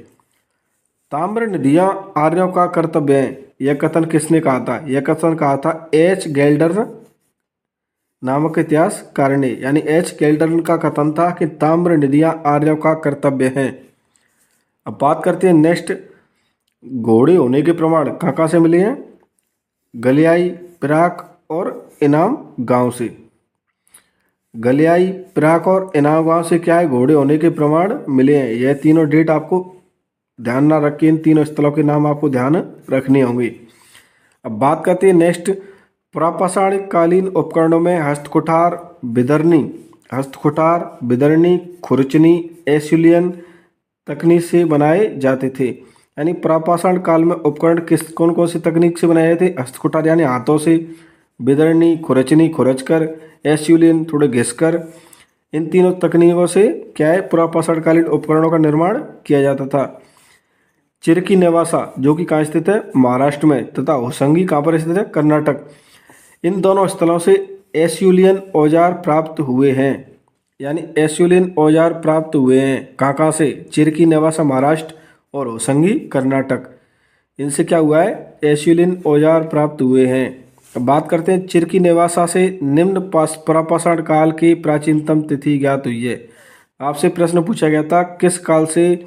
ताम्र नदियाँ आर्यों का कर्तव्य है, यह कथन किसने कहा था? यह कथन कहा था H. गेल्डर नामक इतिहासकार ने। यानी H. गेल्डर का कथन था कि ताम्र नदियाँ आर्यों का कर्तव्य हैं। अब बात करते हैं नेक्स्ट, घोड़े होने के प्रमाण कहाँ से मिले हैं? गलियाई, पिराक और इनाम गांव से। गलियाई, पिराक और इनाम गांव से क्या है? घोड़े होने के प्रमाण मिले हैं। यह तीनों डेट आपको ध्यान ना रखें, इन तीनों स्थलों के नाम आपको ध्यान रखने होंगे। अब बात करते हैं नेक्स्ट, प्रापाषाणिक कालीन उपकरणों में हस्तकुठार, बिदरनी, खुरचनी, एस्यूलियन तकनीक से बनाए जाते थे। यानी प्रापाषाण काल में उपकरण कौन कौन सी तकनीक से बनाए थे? हस्तकुठार यानी हाथों से, बिदरनी खुरचनी खुरचकर, एस्यूलियन थोड़े घिसकर। इन तीनों तकनीकों से क्या है? प्रापाषाण कालीन उपकरणों का निर्माण किया जाता था। चिरकी नेवासा जो कि कहाँ स्थित है? महाराष्ट्र में। तथा होसंगी कहाँ पर स्थित है? कर्नाटक। इन दोनों स्थलों से एस्यूलियन औजार प्राप्त हुए हैं। यानी एस्यूलियन औजार प्राप्त हुए हैं कहाँ से? चिरकी नेवासा महाराष्ट्र और होसंगी कर्नाटक। इनसे क्या हुआ है? एस्यूलियन औजार प्राप्त हुए हैं। अब बात करते हैं, चिरकी नेवासा से निम्न प्रापाषाण काल की प्राचीनतम तिथि ज्ञात हुई है। आपसे प्रश्न पूछा गया था किस काल से,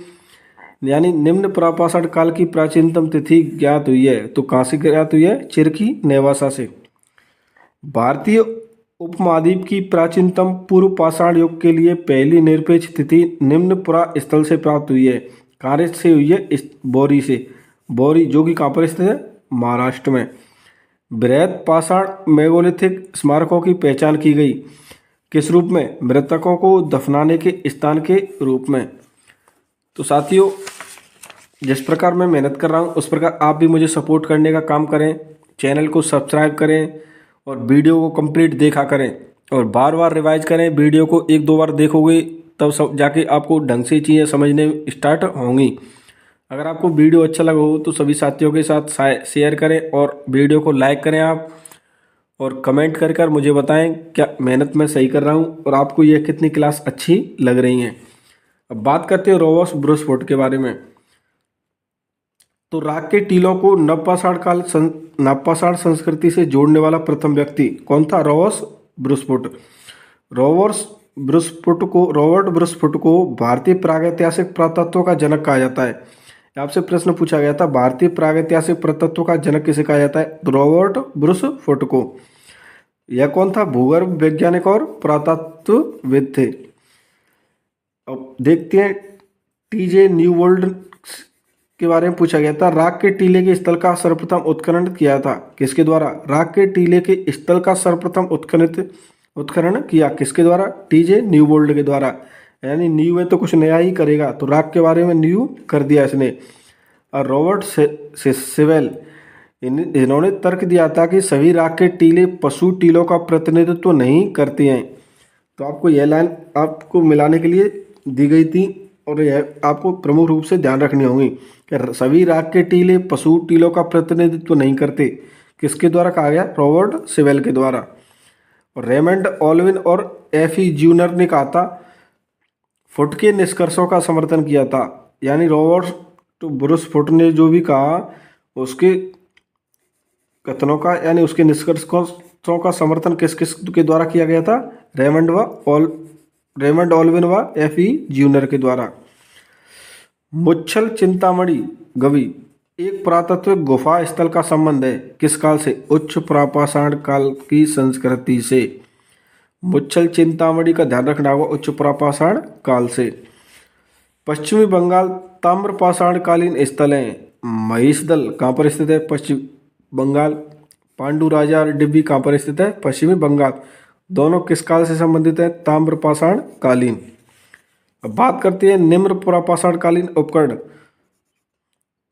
यानी निम्न प्रापाषाण काल की प्राचीनतम तिथि ज्ञात हुई है? तो कहाँ से ज्ञात हुई है? चिरकी नेवासा से। भारतीय उपमहाद्वीप की प्राचीनतम पूर्व पाषाण युग के लिए पहली निरपेक्ष तिथि निम्न पुरा स्थल से प्राप्त हुई है। कहाँ से हुई है? बोरी से। बोरी जो कि कहाँ पर स्थित है? महाराष्ट्र में। बृहद पाषाण मेगोलिथिक स्मारकों की पहचान की गई किस रूप में? मृतकों को दफनाने के स्थान के रूप में। तो साथियों, जिस प्रकार मैं मेहनत कर रहा हूँ उस प्रकार आप भी मुझे सपोर्ट करने का काम करें। चैनल को सब्सक्राइब करें और वीडियो को कंप्लीट देखा करें और बार बार रिवाइज करें। वीडियो को एक दो बार देखोगे तब सब जाके आपको ढंग से चीज़ें समझने स्टार्ट होंगी। अगर आपको वीडियो अच्छा लगा हो तो सभी साथियों के साथ शेयर करें और वीडियो को लाइक करें आप, और कमेंट कर कर मुझे बताएं क्या मेहनत मैं सही कर रहा हूं और आपको ये कितनी क्लास अच्छी लग रही हैं। अब बात करते हैं रोबर्ट ब्रूसफोर्ड के बारे में। तो राग के टीलों को नवपाषाण संस्कृति से जोड़ने वाला प्रथम व्यक्ति कौन था? रोबर्ट ब्रूसफोर्ड। रॉबर्ट ब्रूसफोर्ड को भारतीय प्रागैतिहासिक पुरातत्व का जनक कहा जाता है। आपसे प्रश्न पूछा गया था भारतीय प्रागैतिहासिक पुरातत्व का जनक किसे कहा जाता है? तो रॉबर्ट ब्रूसफोर्ड को। यह कौन था? भूगर्भ वैज्ञानिक और पुरातत्वविद थे। अब देखते हैं टीजे न्यूवर्ल्ड के बारे में पूछा गया था। राग के टीले के स्थल का सर्वप्रथम उत्खनन किया था किसके द्वारा? राग के टीले के स्थल का सर्वप्रथम उत्खनन किया किसके द्वारा? टीजे न्यूवर्ल्ड के द्वारा। यानी न्यू है तो कुछ नया ही करेगा, तो राग के बारे में न्यू कर दिया इसने। और रॉबर्ट सेवेल इन्होंने तर्क दिया था कि सभी राग के टीले पशु टीलों का प्रतिनिधित्व नहीं करते हैं। तो आपको यह लाइन आपको मिलाने के लिए दी गई थी और यह आपको प्रमुख रूप से ध्यान रखनी होगी कि सभी राग के टीले पशु टीलों का प्रतिनिधित्व नहीं करते। किसके द्वारा कहा गया? रॉबर्ट सेवेल के द्वारा। और रेमंड ऑल्विन और एफी ज्यूनर ने कहा था, फुट के निष्कर्षों का समर्थन किया था। यानी रॉबर्ट ब्रूसफोर्ड ने जो भी कहा उसके कथनों का यानी उसके निष्कर्षों का समर्थन किस किस के द्वारा किया गया था? रेमंड ऑल्विन व एफई ज्यूनर के द्वारा। मुच्छल चिंतामणि गवि एक पुरातत्विक गुफा स्थल का संबंध है किस काल से? उच्च प्रापाषाण काल की संस्कृति से। मुच्छल चिंतामणि का ध्यान रखना होगा, उच्च प्रापाषाण काल से। पश्चिमी बंगाल ताम्रपाषाण कालीन स्थल है। महिषदल कहाँ पर स्थित है? पश्चिम बंगाल। पांडु राजा डिब्बी कहाँ पर स्थित है? पश्चिमी बंगाल। दोनों किस काल से संबंधित है? ताम्रपाषाण कालीन। अब बात करते हैं निम्न प्रापाषाण कालीन उपकरण।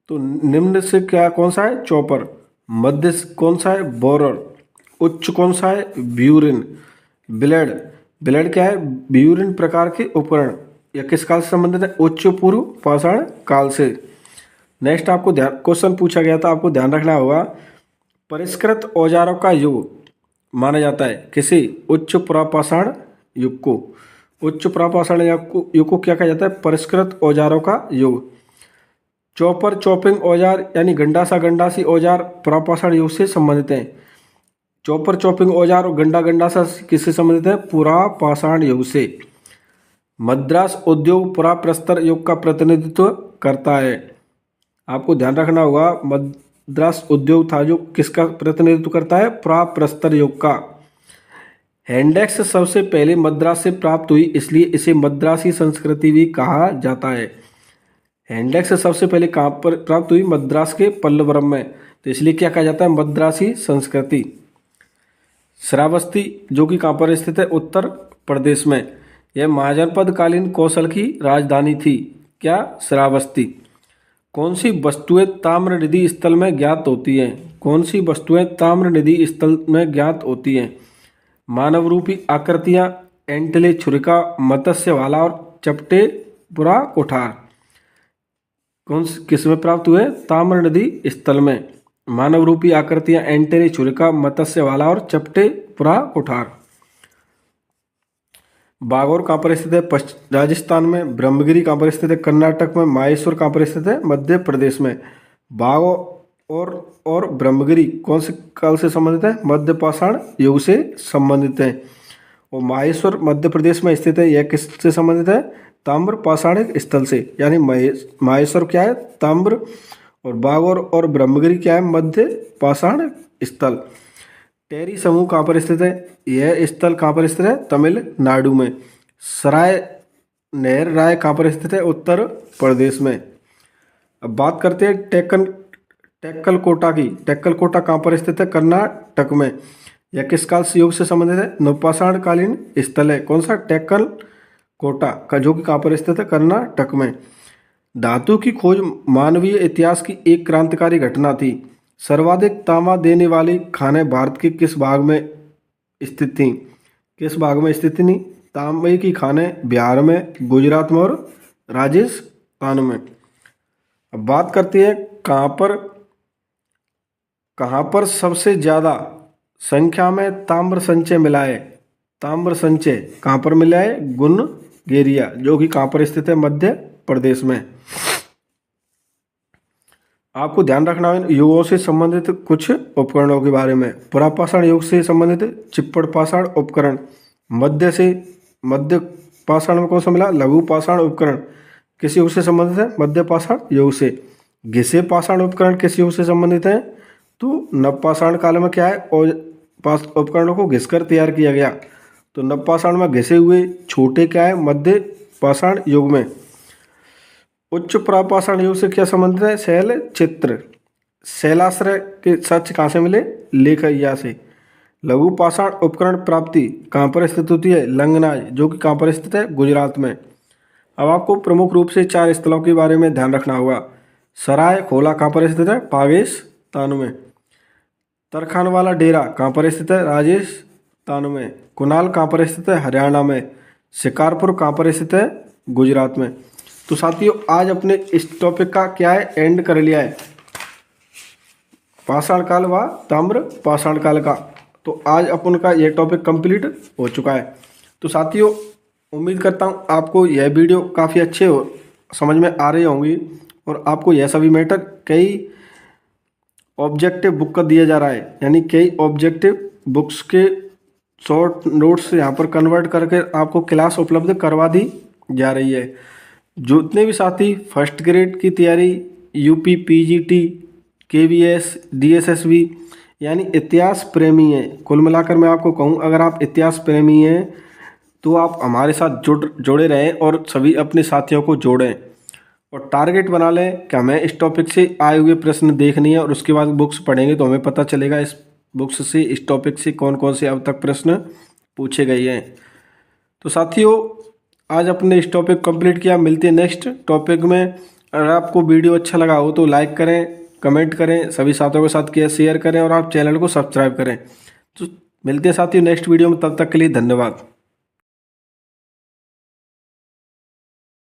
तो निम्न से क्या कौन सा है? चॉपर। मध्य कौन सा है? बोरर। उच्च कौन सा है? ब्यूरिन। ब्लेड क्या है? ब्यूरिन प्रकार के उपकरण। यह किस काल से संबंधित है? उच्च पूर्व पाषाण काल से। नेक्स्ट आपको क्वेश्चन पूछा गया था, आपको ध्यान रखना होगा। परिष्कृत औजारों का युग माना जाता है किसे? उच्च प्रापाषाण युग को। उच्च प्रापाषाण युग को क्या कहा जाता है? परिष्कृत औजारों का युग। चॉपर चॉपिंग औजार यानी गंडासी औजार प्रापाषाण युग से संबंधित हैं। चॉपर चॉपिंग औजार और गंडासा किससे संबंधित है? पुरापाषाण युग से। मद्रास उद्योग पुराप्रस्तर युग का प्रतिनिधित्व करता है। आपको ध्यान रखना होगा मद्रास उद्योग था जो किसका प्रतिनिधित्व करता है? पुराप्रस्तर युग का। हैंडेक्स सबसे पहले मद्रास से प्राप्त हुई इसलिए इसे मद्रासी संस्कृति भी कहा जाता है। हैंडेक्स सबसे पहले कहाँ पर प्राप्त हुई? मद्रास के पल्लवरम में, तो इसलिए क्या कहा जाता है? मद्रासी संस्कृति। श्रावस्ती जो कि कहाँ पर स्थित है? उत्तर प्रदेश में। यह महाजनपद कालीन कौशल की राजधानी थी। क्या? श्रावस्ती। कौन सी वस्तुएं ताम्र निधि स्थल में ज्ञात होती हैं? कौन सी वस्तुएं ताम्र निधि स्थल में ज्ञात होती हैं? मानव रूपी आकृतियां, एंटले छुरिका, मत्स्य भाला और चपटे पुरा कोठार किस में प्राप्त हुए? ताम्र नदी स्थल में। मानव रूपी आकृतियां, एंटेले छुरिका, मत्स्य भाला और चपटे पुरा कोठार। बागौर कहाँ पर स्थित है? राजस्थान में। ब्रह्मगिरी कहाँ पर स्थित है? कर्नाटक में। माहेश्वर कहाँ पर स्थित है? मध्य प्रदेश में। बागौर और ब्रह्मगिरी कौन से काल से संबंधित है? मध्य पाषाण युग से संबंधित है। और माहेश्वर मध्य प्रदेश में स्थित है, यह किससे संबंधित है? ताम्र पाषाणिक स्थल से। यानी माहेश्वर क्या है? ताम्र, और बागौर और ब्रह्मगिरी क्या है? मध्य पाषाण स्थल। टेरी समूह कहाँ पर स्थित है? यह स्थल कहाँ पर स्थित है? तमिलनाडु में। सराय नहर राय कहाँ पर स्थित है? उत्तर प्रदेश में। अब बात करते हैं टेक्कलकोटा की। टेक्कलकोटा कहाँ पर स्थित है? कर्नाटक में। यह किस काल से युग से संबंधित है? नवपाषाण कालीन स्थल है। कौन सा? टेक्कलकोटा का, जो कि कहाँ पर स्थित है? कर्नाटक में। धातु की खोज मानवीय इतिहास की एक क्रांतिकारी घटना थी। सर्वाधिक तांबा देने वाली खानें भारत के किस भाग में स्थित थीं? किस भाग में स्थित थी तांबे की खानें? बिहार में, गुजरात में और राजस्थान में। अब बात करती है कहाँ पर सबसे ज़्यादा संख्या में ताम्र संचय मिला है? ताम्र संचय कहाँ पर मिला है? गुनगेरिया, जो कि कहाँ पर स्थित है? मध्य प्रदेश में। आपको ध्यान रखना है युगों से संबंधित कुछ उपकरणों के बारे में। पुरापाषाण युग से संबंधित चिप्पड़ पाषाण उपकरण। मध्य पाषाण में कौन सा मिला? लघु पाषाण उपकरण किस युग से संबंधित है? मध्य पाषाण युग से। घिसे पाषाण उपकरण किस युग से संबंधित है? तो नवपाषाण काल में क्या है? और उपकरणों को घिसकर तैयार किया गया। तो नवपाषाण में घिसे हुए छोटे क्या है? मध्य पाषाण युग में। उच्च प्रापाषाण युग से क्या संबंधित है? शैल चित्र। शैलाश्रय के साक्ष्य कहाँ से मिले? लेखैया से। लघु पाषाण उपकरण प्राप्ति कहाँ पर स्थित होती है? लंगनाज, जो कि कहाँ पर स्थित है? गुजरात में। अब आपको प्रमुख रूप से 4 स्थलों के बारे में ध्यान रखना होगा। सराय खोला कहाँ पर स्थित है? पाकिस्तान में। तरखान वाला डेरा कहाँ पर स्थित है? राजस्थान में। कुनाल कहाँ पर स्थित है? हरियाणा में। शिकारपुर कहाँ पर स्थित है? गुजरात में। तो साथियों आज अपने इस टॉपिक का क्या है? एंड कर लिया है, पाषाण काल व ताम्र पाषाण काल का। तो आज अपन का यह टॉपिक कंप्लीट हो चुका है। तो साथियों उम्मीद करता हूँ आपको यह वीडियो काफ़ी अच्छे समझ में आ रही होंगी और आपको यह सभी मैटर कई ऑब्जेक्टिव बुक का दिया जा रहा है, यानी कई ऑब्जेक्टिव बुक्स के शॉर्ट नोट्स यहाँ पर कन्वर्ट करके आपको क्लास उपलब्ध करवा दी जा रही है। जितने भी साथी फर्स्ट ग्रेड की तैयारी, यूपी पीजीटी, केवीएस, डीएसएसबी यानी इतिहास प्रेमी हैं, कुल मिलाकर मैं आपको कहूँ अगर आप इतिहास प्रेमी हैं तो आप हमारे साथ जुड़े रहें और सभी अपने साथियों को जोड़ें और टारगेट बना लें कि हमें इस टॉपिक से आए हुए प्रश्न देखनी है और उसके बाद बुक्स पढ़ेंगे तो हमें पता चलेगा इस बुक्स से, इस टॉपिक से कौन कौन से अब तक प्रश्न पूछे गए हैं। तो साथियों आज अपने इस टॉपिक कंप्लीट किया, मिलते हैं नेक्स्ट टॉपिक में। अगर आपको वीडियो अच्छा लगा हो तो लाइक करें, कमेंट करें, सभी साथियों के साथ किया शेयर करें और आप चैनल को सब्सक्राइब करें। तो मिलते हैं साथियों नेक्स्ट वीडियो में, तब तक के लिए धन्यवाद।